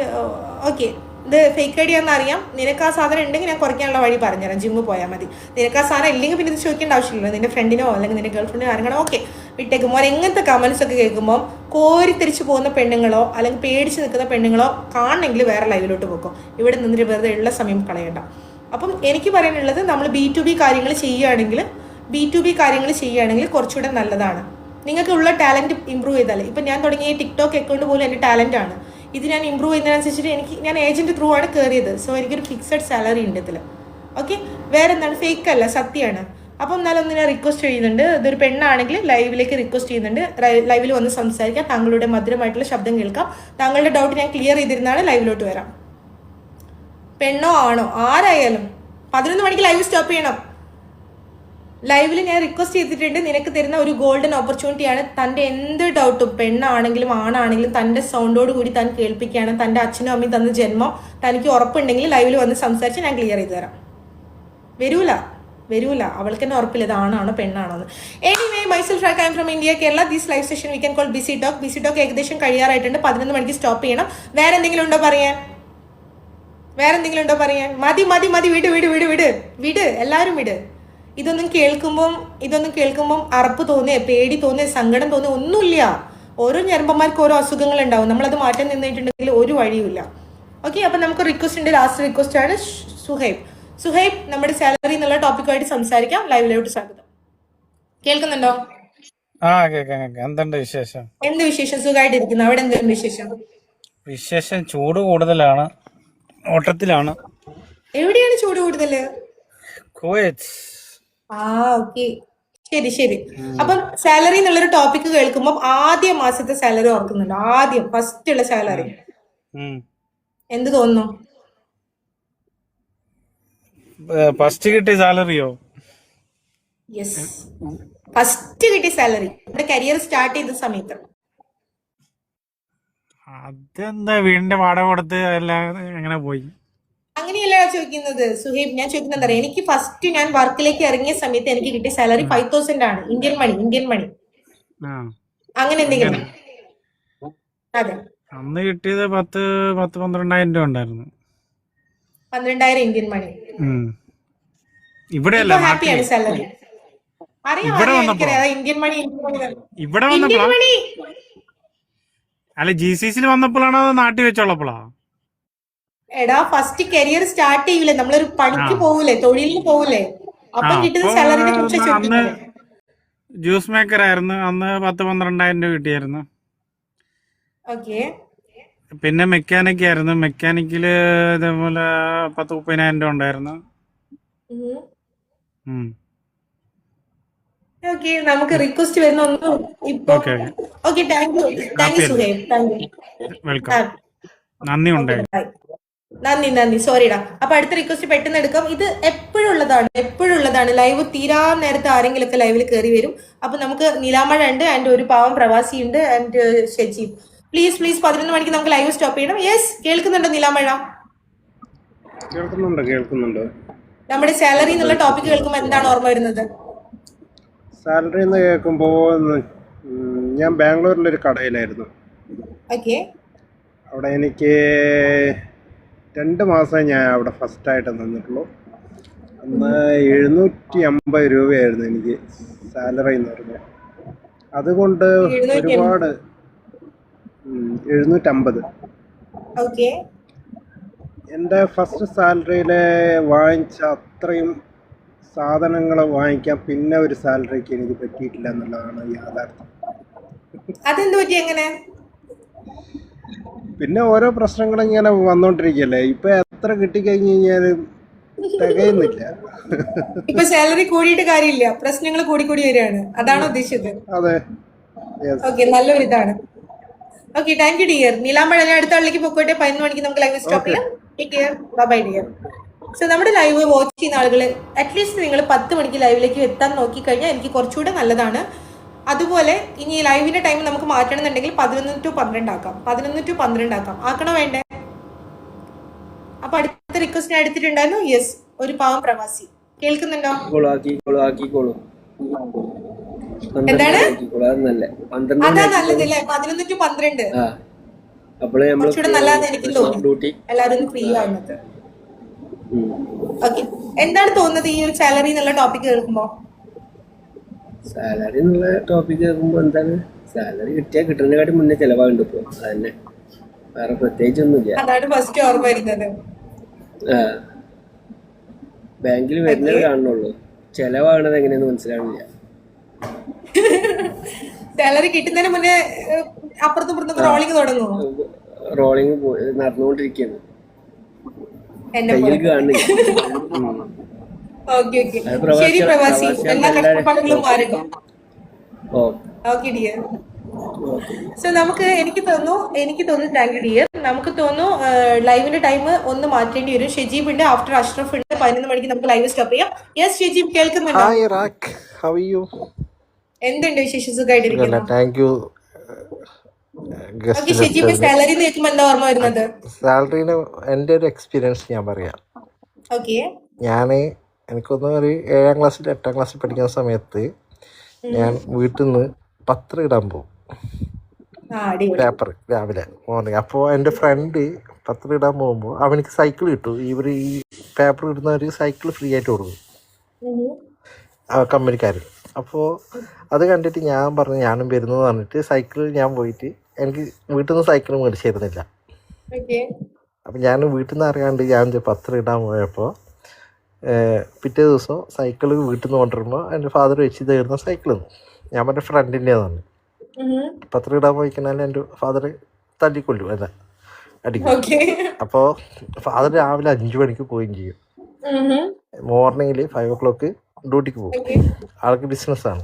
ഓക്കെ, ഇത് ഫേക്ക് ഐഡിയ എന്നറിയാം. നിനക്ക് ആ സാധനം ഉണ്ടെങ്കിൽ ഞാൻ കുറയ്ക്കാനുള്ള വഴി പറഞ്ഞുതരാം, ജിമ്മ് പോയാൽ മതി. നിനക്ക് ആ സാധനം ഇല്ലെങ്കിൽ പിന്നെ ഇത് ചോദിക്കേണ്ട ആവശ്യമില്ല. നിന്റെ ഫ്രണ്ടിനോ അല്ലെങ്കിൽ നിന്റെ ഗേൾ ഫ്രണ്ടിനോ ആരെങ്കിലും ഓക്കെ വിട്ടേക്കുമ്പോൾ എങ്ങനത്തെ കമൻസ് ഒക്കെ കേൾക്കുമ്പോൾ കോരിത്തിരിച്ച് പോകുന്ന പെണ്ണുങ്ങളോ അല്ലെങ്കിൽ പേടിച്ച് നിൽക്കുന്ന പെണ്ണുങ്ങളോ കാണണമെങ്കിൽ വേറെ ലൈവിലോട്ട് പോക്കും. ഇവിടെ നിന്നിട്ട് വെറുതെ ഉള്ള സമയം കളയണ്ട. അപ്പം എനിക്ക് പറയാനുള്ളത്, നമ്മൾ B2B കാര്യങ്ങൾ ചെയ്യുകയാണെങ്കിൽ കുറച്ചുകൂടെ നല്ലതാണ്. നിങ്ങൾക്ക് ഉള്ള ടാലൻറ്റ് ഇമ്പ്രൂവ് ചെയ്താലേ. ഇപ്പം ഞാൻ തുടങ്ങിയ ടിക്ടോക്ക് അക്കൗണ്ട് പോലും എൻ്റെ ടാലൻ്റാണ്. ഇത് ഞാൻ ഇമ്പ്രൂവ് ചെയ്യുന്നതിനനുസരിച്ചിട്ട് ഞാൻ ഏജൻറ്റ് ത്രൂ ആണ് കയറിയത്. സോ എനിക്കൊരു ഫിക്സഡ് സാലറി ഉണ്ട് ഇതിൽ. ഓക്കെ, വേറെ എന്താണ്, ഫേക്ക് അല്ല, സത്യമാണ്. അപ്പം എന്നാലും ഒന്ന് ഞാൻ റിക്വസ്റ്റ് ചെയ്യുന്നുണ്ട്, ഇതൊരു പെണ്ണാണെങ്കിൽ ലൈവിലേക്ക് റിക്വസ്റ്റ് ചെയ്യുന്നുണ്ട്, ലൈവിൽ വന്ന് സംസാരിക്കാം, താങ്കളുടെ മധുരമായിട്ടുള്ള ശബ്ദം കേൾക്കാം, താങ്കളുടെ ഡൗട്ട് ഞാൻ ക്ലിയർ ചെയ്തിരുന്നാണ് ലൈവിലോട്ട് വരാം. പെണ്ണോ ആണോ ആരായാലും 11 മണിക്ക് ലൈവ് സ്റ്റോപ്പ് ചെയ്യണം. ലൈവിൽ ഞാൻ റിക്വസ്റ്റ് ചെയ്തിട്ടുണ്ട്, നിനക്ക് തരുന്ന ഒരു ഗോൾഡൻ ഓപ്പർച്യൂണിറ്റിയാണ്. തൻ്റെ എന്ത് ഡൗട്ടും, പെണ്ണാണെങ്കിലും ആണാണെങ്കിലും തൻ്റെ സൗണ്ടോട് കൂടി താൻ കേൾപ്പിക്കുകയാണ്. തൻ്റെ അച്ഛനും അമ്മയും തന്ന ജന്മം തനിക്ക് ഉറപ്പുണ്ടെങ്കിൽ ലൈവിൽ വന്ന് സംസാരിച്ച് ഞാൻ ക്ലിയർ ചെയ്ത് തരാം. വരൂല, അവൾക്ക് തന്നെ ഉറപ്പില്ല ഇത് ആണാണോ പെണ്ണാണോ എന്ന്. Anyway, myself I am from India, Kerala. This live session we can call busy talk ഏകദേശം കഴിയാറായിട്ടുണ്ട്. 11 മണിക്ക് സ്റ്റോപ്പ് ചെയ്യണം. വേറെ എന്തെങ്കിലും ഉണ്ടോ പറയാൻ? മതി. വിട്, എല്ലാവരും വിട്. ഇതൊന്നും കേൾക്കുമ്പം അറപ്പ് തോന്നേ, പേടി തോന്നേ, സങ്കടം തോന്നേ ഒന്നുമില്ല. ഓരോ ഞരമ്പന്മാർക്ക് ഓരോ അസുഖങ്ങൾ ഉണ്ടാവും. നമ്മളത് മാറ്റാൻ നിന്നിട്ടുണ്ടെങ്കിൽ ഒരു വഴിയുമില്ല. ഓക്കെ, അപ്പം നമുക്ക് റിക്വസ്റ്റ് ഉണ്ട്. ലാസ്റ്റ് റിക്വസ്റ്റ് ആണ് സുഹൈബ് നമ്മുടെ സാലറി എന്നുള്ള ടോപ്പിക്കുമായിട്ട് സംസാരിക്കാം. ലൈവിലോട്ട് സ്വാഗതം. കേൾക്കുന്നുണ്ടോ? എന്തുണ്ട് വിശേഷം? എന്ത് വിശേഷം? സുഖമായിട്ടിരിക്കുന്നു. അവിടെ എന്തെങ്കിലും വിശേഷം ചൂട് കൂടുതലാണ്, ഓട്ടത്തിലാണ്. എവിടെയാണ് ചൂട് കൂടുതല്? കുവൈറ്റ്. ഓക്കെ, ശരി. അപ്പം സാലറി എന്നുള്ളൊരു ടോപ്പിക്ക് കേൾക്കുമ്പോൾ ആദ്യ മാസത്തെ സാലറി ഓർക്കുന്നുണ്ടോ? ആദ്യം ഫസ്റ്റ് ഉള്ള സാലറി എന്ത് തോന്നുന്നു? ഫസ്റ്റ് കിട്ടിയ സാലറിയോ? യെസ്, ഫസ്റ്റ് കിട്ടിയ സാലറി നമ്മുടെ കരിയർ സ്റ്റാർട്ട് ചെയ്ത സമയത്ത്. അതെന്താ, വീടിന്റെ വാടക കൊടുത്ത് എല്ലാം എങ്ങനെ പോയി? അങ്ങനെയല്ല ചോദിക്കുന്നത് സുഹൈബ്. ഞാൻ ചോദിക്കുന്നത് എന്താ പറയുക, എനിക്ക് ഫസ്റ്റ് ഞാൻ വർക്കിലേക്ക് ഇറങ്ങിയ സമയത്ത് എനിക്ക് കിട്ടിയ സാലറി 5,000 ആണ്, ഇന്ത്യൻ മണി. അങ്ങനെ എന്തെങ്കിലും? അതെ, അന്ന് കിട്ടിയത് 12,000 രൂപ ഉണ്ടായിരുന്നു. 12,000 ഇന്ത്യൻ മണി. ഇവിടെ ഹാപ്പിയാണ് സാലറി. അറിയാം, ഇന്ത്യൻ മണി. അല്ല, GCC വന്നപ്പോഴാണോ അതോ നാട്ടിൽ വെച്ചുള്ളപ്പോഴാ? എടാ, ഫസ്റ്റ് കരിയർ സ്റ്റാർട്ട് ചെയ്യൂലേ, നമ്മളൊരു പണിക്ക് പോകൂലേ, തൊഴിലിന് പോകൂലേ, അപ്പം കിട്ടുന്ന സാലറിനെ കുറിച്ച് അന്ന് ജ്യൂസ് മേക്കർ ആയിരുന്നു. അന്ന് 10-12,000 രൂപ കിട്ടിയായിരുന്നു. ഓക്കെ, പിന്നെ മെക്കാനിക് ആയിരുന്നു. മെക്കാനിക്കില് ഇതേപോലെ 10-30,000 രൂപ ഉണ്ടായിരുന്നു. ഓക്കെ, നമുക്ക് റിക്വസ്റ്റ് വരുന്ന ഒന്ന് ഇപ്പൊ. Okay, thank U Suhaib, welcome. നന്ദി ഉണ്ടായി. നന്ദി. സോറിടാ. അപ്പൊ അടുത്ത റിക്വസ്റ്റ് പെട്ടെന്ന് എടുക്കാം. ഇത് എപ്പോഴുള്ളതാണ്. ലൈവ് തീരാൻ നേരത്തെ ആരെങ്കിലും ഒക്കെ ലൈവിൽ കയറി വരും. അപ്പൊ നമുക്ക് നിലാമഴ ഉണ്ട്, ആൻഡ് ഒരു പാവം പ്രവാസി ഉണ്ട്, ആൻഡ് ഷജീബ്. പ്ലീസ് 11 മണിക്ക് നമുക്ക് ലൈവ് സ്റ്റോപ്പ് ചെയ്യണം. യെസ്, കേൾക്കുന്നുണ്ടോ നിലാമഴ? കേൾക്കുന്നുണ്ട്. നമ്മുടെ സാലറി എന്നുള്ള ടോപ്പിക് കേൾക്കുമ്പോൾ എന്താണ് ഓർമ്മ വരുന്നത്? സാലറി എന്ന് കേൾക്കുമ്പോൾ ഞാൻ ബാംഗ്ലൂരിലൊരു കടയിലായിരുന്നു. ഓക്കെ. അവിടെ എനിക്ക് 2 മാസമേ ഞാൻ അവിടെ ഫസ്റ്റായിട്ട് നിന്നിട്ടുള്ളൂ. അന്ന് 750 രൂപയായിരുന്നു എനിക്ക് സാലറി എന്ന് പറഞ്ഞാൽ. അതുകൊണ്ട് ഒരുപാട് 750. ഓക്കെ. എൻ്റെ ഫസ്റ്റ് സാലറിയിൽ വാങ്ങിച്ച അത്രയും സാധനങ്ങൾ വാങ്ങിക്കാൻ പിന്നെ ഒരു സാലറിക്ക് എനിക്ക് പറ്റിയിട്ടില്ല എന്നുള്ളതാണ് യാഥാർത്ഥ്യം. അതെന്ത് പറ്റി? എങ്ങനെ? പിന്നെ ഓരോ പ്രശ്നങ്ങൾ ഇങ്ങനെ വന്നോണ്ടിരിക്കല്ലേ. ഇപ്പൊ എത്ര കിട്ടിക്കഴിഞ്ഞ് കഴിഞ്ഞാലും തികയുന്നില്ല. ഇപ്പൊ സാലറി കൂടിയിട്ട് കാര്യമില്ല, പ്രശ്നങ്ങൾ കൂടി വരികയാണ്. അതാണോ ഉദ്ദേശിച്ചത്? അതെ. ഓക്കെ, നല്ലൊരു ഇതാണ്. Okay, thank you dear. നീലാമ്പഴ, ഞാൻ അടുത്ത ആളിലേക്ക് പൊക്കോട്ടെ. 11 മണിക്ക് നമുക്ക് ലൈവ് സ്റ്റോപ്പ് ചെയ്യാം. Take care, bye dear. So നമ്മുടെ ലൈവ് വാച്ച് ചെയ്യുന്ന ആളുകൾ അറ്റ്ലീസ്റ്റ് നിങ്ങൾ 10 മണിക്ക് ലൈവിലേക്ക് എത്താൻ നോക്കിക്കഴിഞ്ഞാൽ എനിക്ക് കുറച്ചുകൂടെ നല്ലതാണ്. അതുപോലെ ഇനി ലൈവിന്റെ ടൈം നമുക്ക് മാറ്റണമെന്നുണ്ടെങ്കിൽ 11 to 12 ആക്കാം. 11 to 12 ആക്കാം. ആക്കണോ വേണ്ടേ? അപ്പൊ അടുത്ത റിക്വസ്റ്റ് ഞാൻ എടുത്തിട്ടുണ്ടായിരുന്നു. യെസ്, ഒരു പാവം പ്രവാസി. കേൾക്കുന്നുണ്ടോ? എന്താണ്? അതാ നല്ലതല്ലേ? 11 to 12 കുറച്ചുകൂടെ നല്ലതെന്ന് എനിക്ക് തോന്നി. എല്ലാവരും ഫ്രീ ആവുന്നത്. ഓക്കെ, എന്താണ് തോന്നുന്നത് ഈ ഒരു സാലറി എന്നുള്ള ടോപ്പിക് കേൾക്കുമ്പോ? സാലറി എന്നുള്ള ടോപ്പിക് കേൾക്കുമ്പോ എന്താണ്, സാലറി കിട്ടുന്നതിനെക്കാട്ടി മുന്നേ ചെലവാകുന്നുണ്ട് ഇപ്പൊ. അതന്നെ, വേറെ പ്രത്യേകിച്ചൊന്നുമില്ല. അതാണ് ഫസ്റ്റ് ഓർമ്മ വരുന്നത്. ബാങ്കിൽ വരുന്നത് കാണുന്നുള്ളൂ, ചെലവാകണത് എങ്ങനെയാന്ന് മനസ്സിലാവുന്നില്ല. സാലറി കിട്ടുന്നതിന് മുന്നേ അപ്പുറത്തും ഇപ്പുറത്തും റോളിങ് തുടങ്ങുമോ? റോളിങ് നടന്നുകൊണ്ടിരിക്കുകയാണ്, കയ്യിൽ കാണുന്നില്ല. ഓക്കെ ഓക്കെ, ശരി പ്രവാസി, എല്ലാ കഷ്ടപ്പാടുകളും മാറട്ടെ. Okay dear. സോ എനിക്ക് തോന്നുന്നു താങ്ക് യു ഡിയർ. നമുക്ക് തോന്നുന്നു ലൈവിന്റെ ടൈം ഒന്ന് മാറ്റേണ്ടി വരും. ഷെജീബ് ഉണ്ട്, ആഫ്റ്റർ അഷ്റഫ് ഉണ്ട്. 11 മണിക്ക് നമുക്ക് ലൈവ് സ്റ്റോപ്പ് ചെയ്യാം. യെസ് ഷെജീബ്, കേൾക്കുന്നുണ്ടോ? Hi rack, how are U? എന്തുണ്ട് വിശേഷം? സുഖമായിട്ടിരിക്കുന്നു. Thank you. ഷെജീബ്, സാലറി കേൾക്കുമ്പോ എന്താ ഓർമ്മ വരുന്നത്? സാലറിന് എൻ്റെ ഒരു എക്സ്പീരിയൻസ് ഞാൻ പറയാം. ഓക്കെ. എനിക്കൊന്ന് ഒരു 7ാം ക്ലാസ്സിൽ 8ാം ക്ലാസ്സിൽ പഠിക്കുന്ന സമയത്ത് ഞാൻ വീട്ടിൽ നിന്ന് പത്രം ഇടാൻ പോകും, പേപ്പർ രാവിലെ മോർണിംഗ്. അപ്പോൾ എൻ്റെ ഫ്രണ്ട് പത്രം ഇടാൻ പോകുമ്പോൾ അവനിക്ക് സൈക്കിൾ കിട്ടും. ഇവർ ഈ പേപ്പർ ഇടുന്നവർ സൈക്കിൾ ഫ്രീ ആയിട്ട് കൊടുക്കും, കമ്പനിക്കാർ. അപ്പോൾ അത് കണ്ടിട്ട് ഞാൻ പറഞ്ഞു ഞാനും വരുന്നതെന്ന് പറഞ്ഞിട്ട് സൈക്കിളിൽ ഞാൻ പോയിട്ട്, എനിക്ക് വീട്ടിൽ നിന്ന് സൈക്കിൾ മേടിച്ചു തരുന്നില്ല. അപ്പം ഞാൻ വീട്ടിൽ നിന്ന് അറിയാണ്ട് ഞാൻ പത്രം ഇടാൻ പോയപ്പോൾ പിറ്റേ ദിവസം സൈക്കിൾ വീട്ടിൽ നിന്ന് കൊണ്ടുവരുമ്പോൾ എൻ്റെ ഫാദർ വെച്ച് തരുന്ന സൈക്കിൾ ഞാൻ എൻ്റെ ഫ്രണ്ടിൻ്റെതാണ്. പത്രം ഇടാൻ പോയിക്കഴിഞ്ഞാൽ എൻ്റെ ഫാദർ തല്ലിക്കൊല്ലും, അല്ല അടിക്കും. അപ്പോൾ ഫാദർ രാവിലെ 5 മണിക്ക് പോവുകയും ചെയ്യും. മോർണിംഗിൽ 5 o'clock ഡ്യൂട്ടിക്ക് പോകും. ആൾക്ക് ബിസിനസ്സാണ്.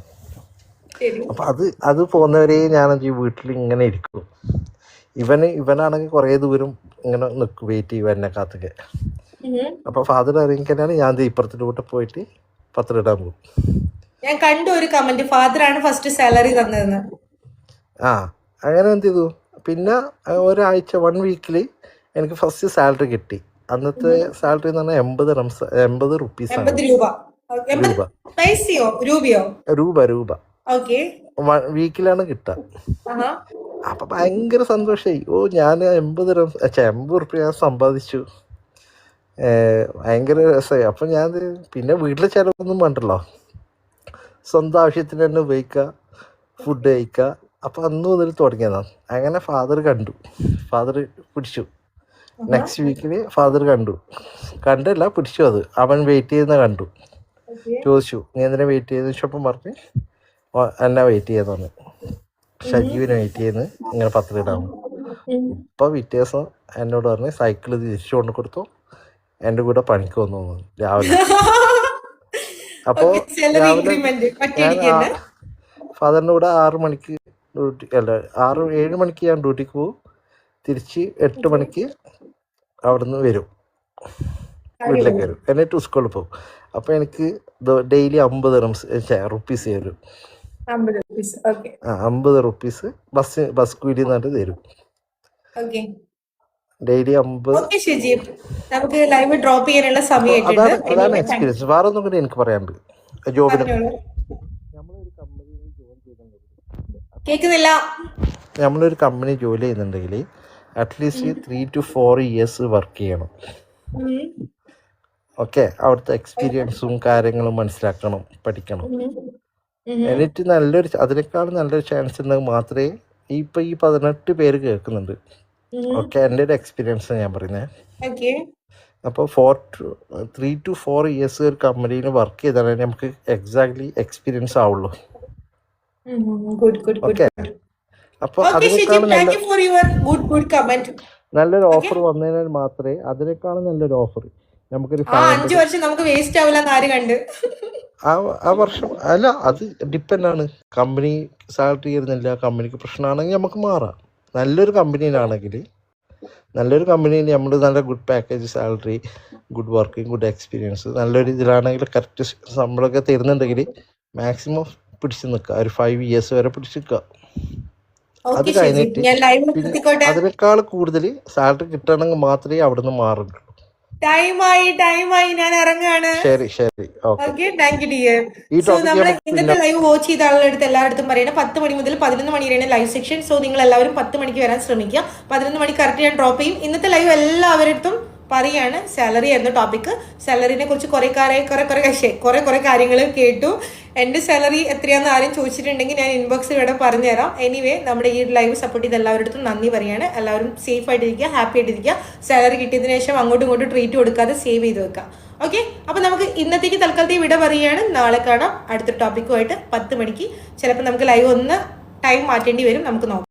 അപ്പം അത് പോകുന്നവരെ ഞാൻ വീട്ടിൽ ഇങ്ങനെ ഇരിക്കും. ഇവനാണെങ്കിൽ കുറേ ദൂരം ഇങ്ങനെ നിൽക്കും, വെയിറ്റ് ചെയ്യും എന്നെ കാത്തൊക്കെ. അപ്പോൾ ഫാദർ അറിയിക്കാനാണ് ഞാൻ ഇപ്പുറത്തിലൂടെ പോയിട്ട് പത്രം ഇടാൻ പോകും. ഞാൻ കണ്ടു ഒരു കമന്റ്, ഫാദറാണ് ഫസ്റ്റ് സാലറി തന്നതെന്ന്. അങ്ങനെ എന്ത് ചെയ്തു, പിന്നെ ഒരാഴ്ച 1 വീക്കിൽ എനിക്ക് ഫസ്റ്റ് സാലറി കിട്ടി. അന്നത്തെ സാലറി എന്ന് പറഞ്ഞാൽ 80 റുപ്പീസാണ്. രൂപ വീക്കിലാണ് കിട്ടുക. അപ്പൊ ഭയങ്കര സന്തോഷമായി. ഞാൻ 80 റുപ്യ ഞാൻ സമ്പാദിച്ചു. ഭയങ്കര രസമായി. അപ്പൊ ഞാൻ പിന്നെ വീട്ടിലെ ചിലവൊന്നും വേണ്ടല്ലോ, സ്വന്തം ആവശ്യത്തിന് തന്നെ ഉപയോഗിക്കുക, ഫുഡ് കഴിക്കുക. അപ്പം അന്ന് മുതൽ തുടങ്ങിയതാണ്. അങ്ങനെ ഫാദർ പിടിച്ചു. നെക്സ്റ്റ് വീക്കിൽ ഫാദർ കണ്ടല്ല പിടിച്ചു. അവൻ വെയിറ്റ് ചെയ്യുന്ന കണ്ടു. ചോദിച്ചു നീ എന്തിനാ വെയിറ്റ് ചെയ്തെന്ന് ചോദിച്ചപ്പം പറഞ്ഞ് എന്നെ വെയിറ്റ് ചെയ്യാന്ന് പറഞ്ഞു. ഷജീവിനെ വെയിറ്റ് ചെയ്യുന്നു, ഇങ്ങനെ പത്രം ഇടാൻ. ഇപ്പം വ്യത്യാസം എന്നോട് പറഞ്ഞ് സൈക്കിൾ തിരിച്ചു കൊണ്ട് കൊടുത്തു, എൻ്റെ കൂടെ പണിക്ക് വന്നു രാവിലെ. അപ്പോൾ രാവിലെ ഞാൻ ഫാദറിൻ്റെ കൂടെ 6 മണിക്ക് 7 മണിക്ക് ഞാൻ ഡ്യൂട്ടിക്ക് പോകും. തിരിച്ച് 8 മണിക്ക് അവിടുന്ന് വരും, വീട്ടിലേക്ക് വരും. എന്നിട്ട് സ്കൂളിൽ പോകും. അപ്പോൾ എനിക്ക് ഡെയിലി 50 റുപ്പീസ് തരും. 50 rupees. Okay. 50 റുപ്പീസ് ബസ് കൂലി എന്നിട്ട് തരും. Okay. ഡെയിലി 50. Okay, ഷിജി. നമുക്ക് ലൈവ് ഡ്രോപ്പ് ചെയ്യാനുള്ള അപ്പൊ സമയമായിട്ടുണ്ട്. അതാണ് Anyway, എക്സ്പീരിയൻസ്. വേറെ ഒന്നും കൂടി എനിക്ക് പറയാനുണ്ട് ജോബിനെ പറഞ്ഞോളൂ. നമ്മളൊരു കമ്പനിയിൽ ജോയിൻ ചെയ്തിട്ടുണ്ടെങ്കിൽ കേൾക്കുന്നില്ല. നമ്മളൊരു കമ്പനി ജോലി ചെയ്യുന്നുണ്ടെങ്കിൽ അറ്റ്ലീസ്റ്റ് 3 to 4 years വർക്ക് ചെയ്യണം. ഓക്കെ, അവിടുത്തെ എക്സ്പീരിയൻസും കാര്യങ്ങളും മനസ്സിലാക്കണം, പഠിക്കണം. എന്നിട്ട് അതിനേക്കാൾ നല്ലൊരു ചാൻസ് ഉണ്ടെങ്കിൽ മാത്രമേ ഇപ്പം ഈ 18 പേര് കേൾക്കുന്നുണ്ട്. ഓക്കെ, എൻ്റെ ഒരു എക്സ്പീരിയൻസ് ഞാൻ പറയുന്നത്. Okay. അപ്പോൾ 3 to 4 years ഒരു കമ്പനിയിൽ വർക്ക് ചെയ്താലേ നമുക്ക് എക്സാക്ട്ലി എക്സ്പീരിയൻസ് ആവുള്ളൂ. Good, good, good. ഓക്കെ, അപ്പോൾ Okay, Shiji, അതിനേക്കാളും thank you for your good comment. നല്ലൊരു ഓഫർ വന്നതിനാൽ മാത്രമേ അതിനേക്കാളും നല്ലൊരു ഓഫർ നമുക്കൊരു ആ 5 വർഷം നമുക്ക് വേസ്റ്റ് ആവില്ല എന്ന് ആര് കണ്ട്? ആ വർഷം അല്ല, അത് ഡിപ്പെൻഡാണ്. കമ്പനി സാലറി തരുന്നില്ല, കമ്പനിക്ക് പ്രശ്നമാണെങ്കിൽ നമുക്ക് മാറാം. നല്ലൊരു കമ്പനിയിലാണെങ്കിൽ നമ്മൾ നല്ല good package, salary, good working, good experience, നല്ലൊരു ഇതിലാണെങ്കിൽ കറക്റ്റ് ശമ്പളമൊക്കെ തരുന്നുണ്ടെങ്കിൽ മാക്സിമം പിടിച്ച് നിൽക്കുക. ഒരു 5 years വരെ പിടിച്ച് നിൽക്കുക. അത് Okay, Shiji. കഴിഞ്ഞിട്ട് ഞാൻ ലൈവ് പിന്നെ നിർത്തിക്കോട്ടെ. അതിനേക്കാൾ കൂടുതൽ സാലറി കിട്ടണമെങ്കിൽ മാത്രമേ അവിടെ നിന്ന് മാറുള്ളൂ. ടൈമായി ഞാൻ ഇറങ്ങാണ്. ശരി okay. Okay, thank you dear. ഈ സോ ടോപ്പിക് നമ്മൾ നമുക്ക് ഇന്നത്തെ ലൈവ് വാച്ച് ചെയ്ത ആളുടെ അടുത്ത് എല്ലായിടത്തും പറയണം 10 മണി മുതൽ 11 മണി വരെയാണ് ലൈവ് സെക്ഷൻ. സോ നിങ്ങൾ എല്ലാവരും 10 മണിക്ക് വരാൻ ശ്രമിക്കുക. 11 മണി കറക്റ്റ് ഞാൻ ഡ്രോപ്പ് ചെയ്യും. ഇന്നത്തെ ലൈവ് എല്ലാവരുടെ പറയാണ് സാലറി ആയിരുന്നു ടോപ്പിക്. സാലറിനെ കുറിച്ച് കുറെ കാര്യങ്ങൾ കേട്ടു. എൻ്റെ സാലറി എത്രയാണെന്ന് ആരും ചോദിച്ചിട്ടുണ്ടെങ്കിൽ ഞാൻ ഇൻബോക്സിൽ ഇവിടെ പറഞ്ഞുതരാം. എനിവേ, നമ്മുടെ ഈ ലൈവ് സപ്പോർട്ട് ചെയ്ത് എല്ലാവരുടെ നന്ദി പറയാണ്. എല്ലാവരും സേഫ് ആയിട്ടിരിക്കുക, ഹാപ്പി ആയിട്ടിരിക്കുക. സാലറി കിട്ടിയതിനു ശേഷം അങ്ങോട്ടും ഇങ്ങോട്ടും ട്രീറ്റ് കൊടുക്കാതെ സേവ് ചെയ്ത് വെക്കുക. ഓക്കെ, അപ്പോൾ നമുക്ക് ഇന്നത്തേക്ക് തൽക്കാലത്തേക്ക് വിട പറയുകയാണ്. നാളെ കാണാം അടുത്ത ടോപ്പിക്കുമായിട്ട് 10 മണിക്ക്. ചിലപ്പോൾ നമുക്ക് ലൈവ് ഒന്ന് ടൈം മാറ്റേണ്ടി വരും, നമുക്ക് നോക്കാം.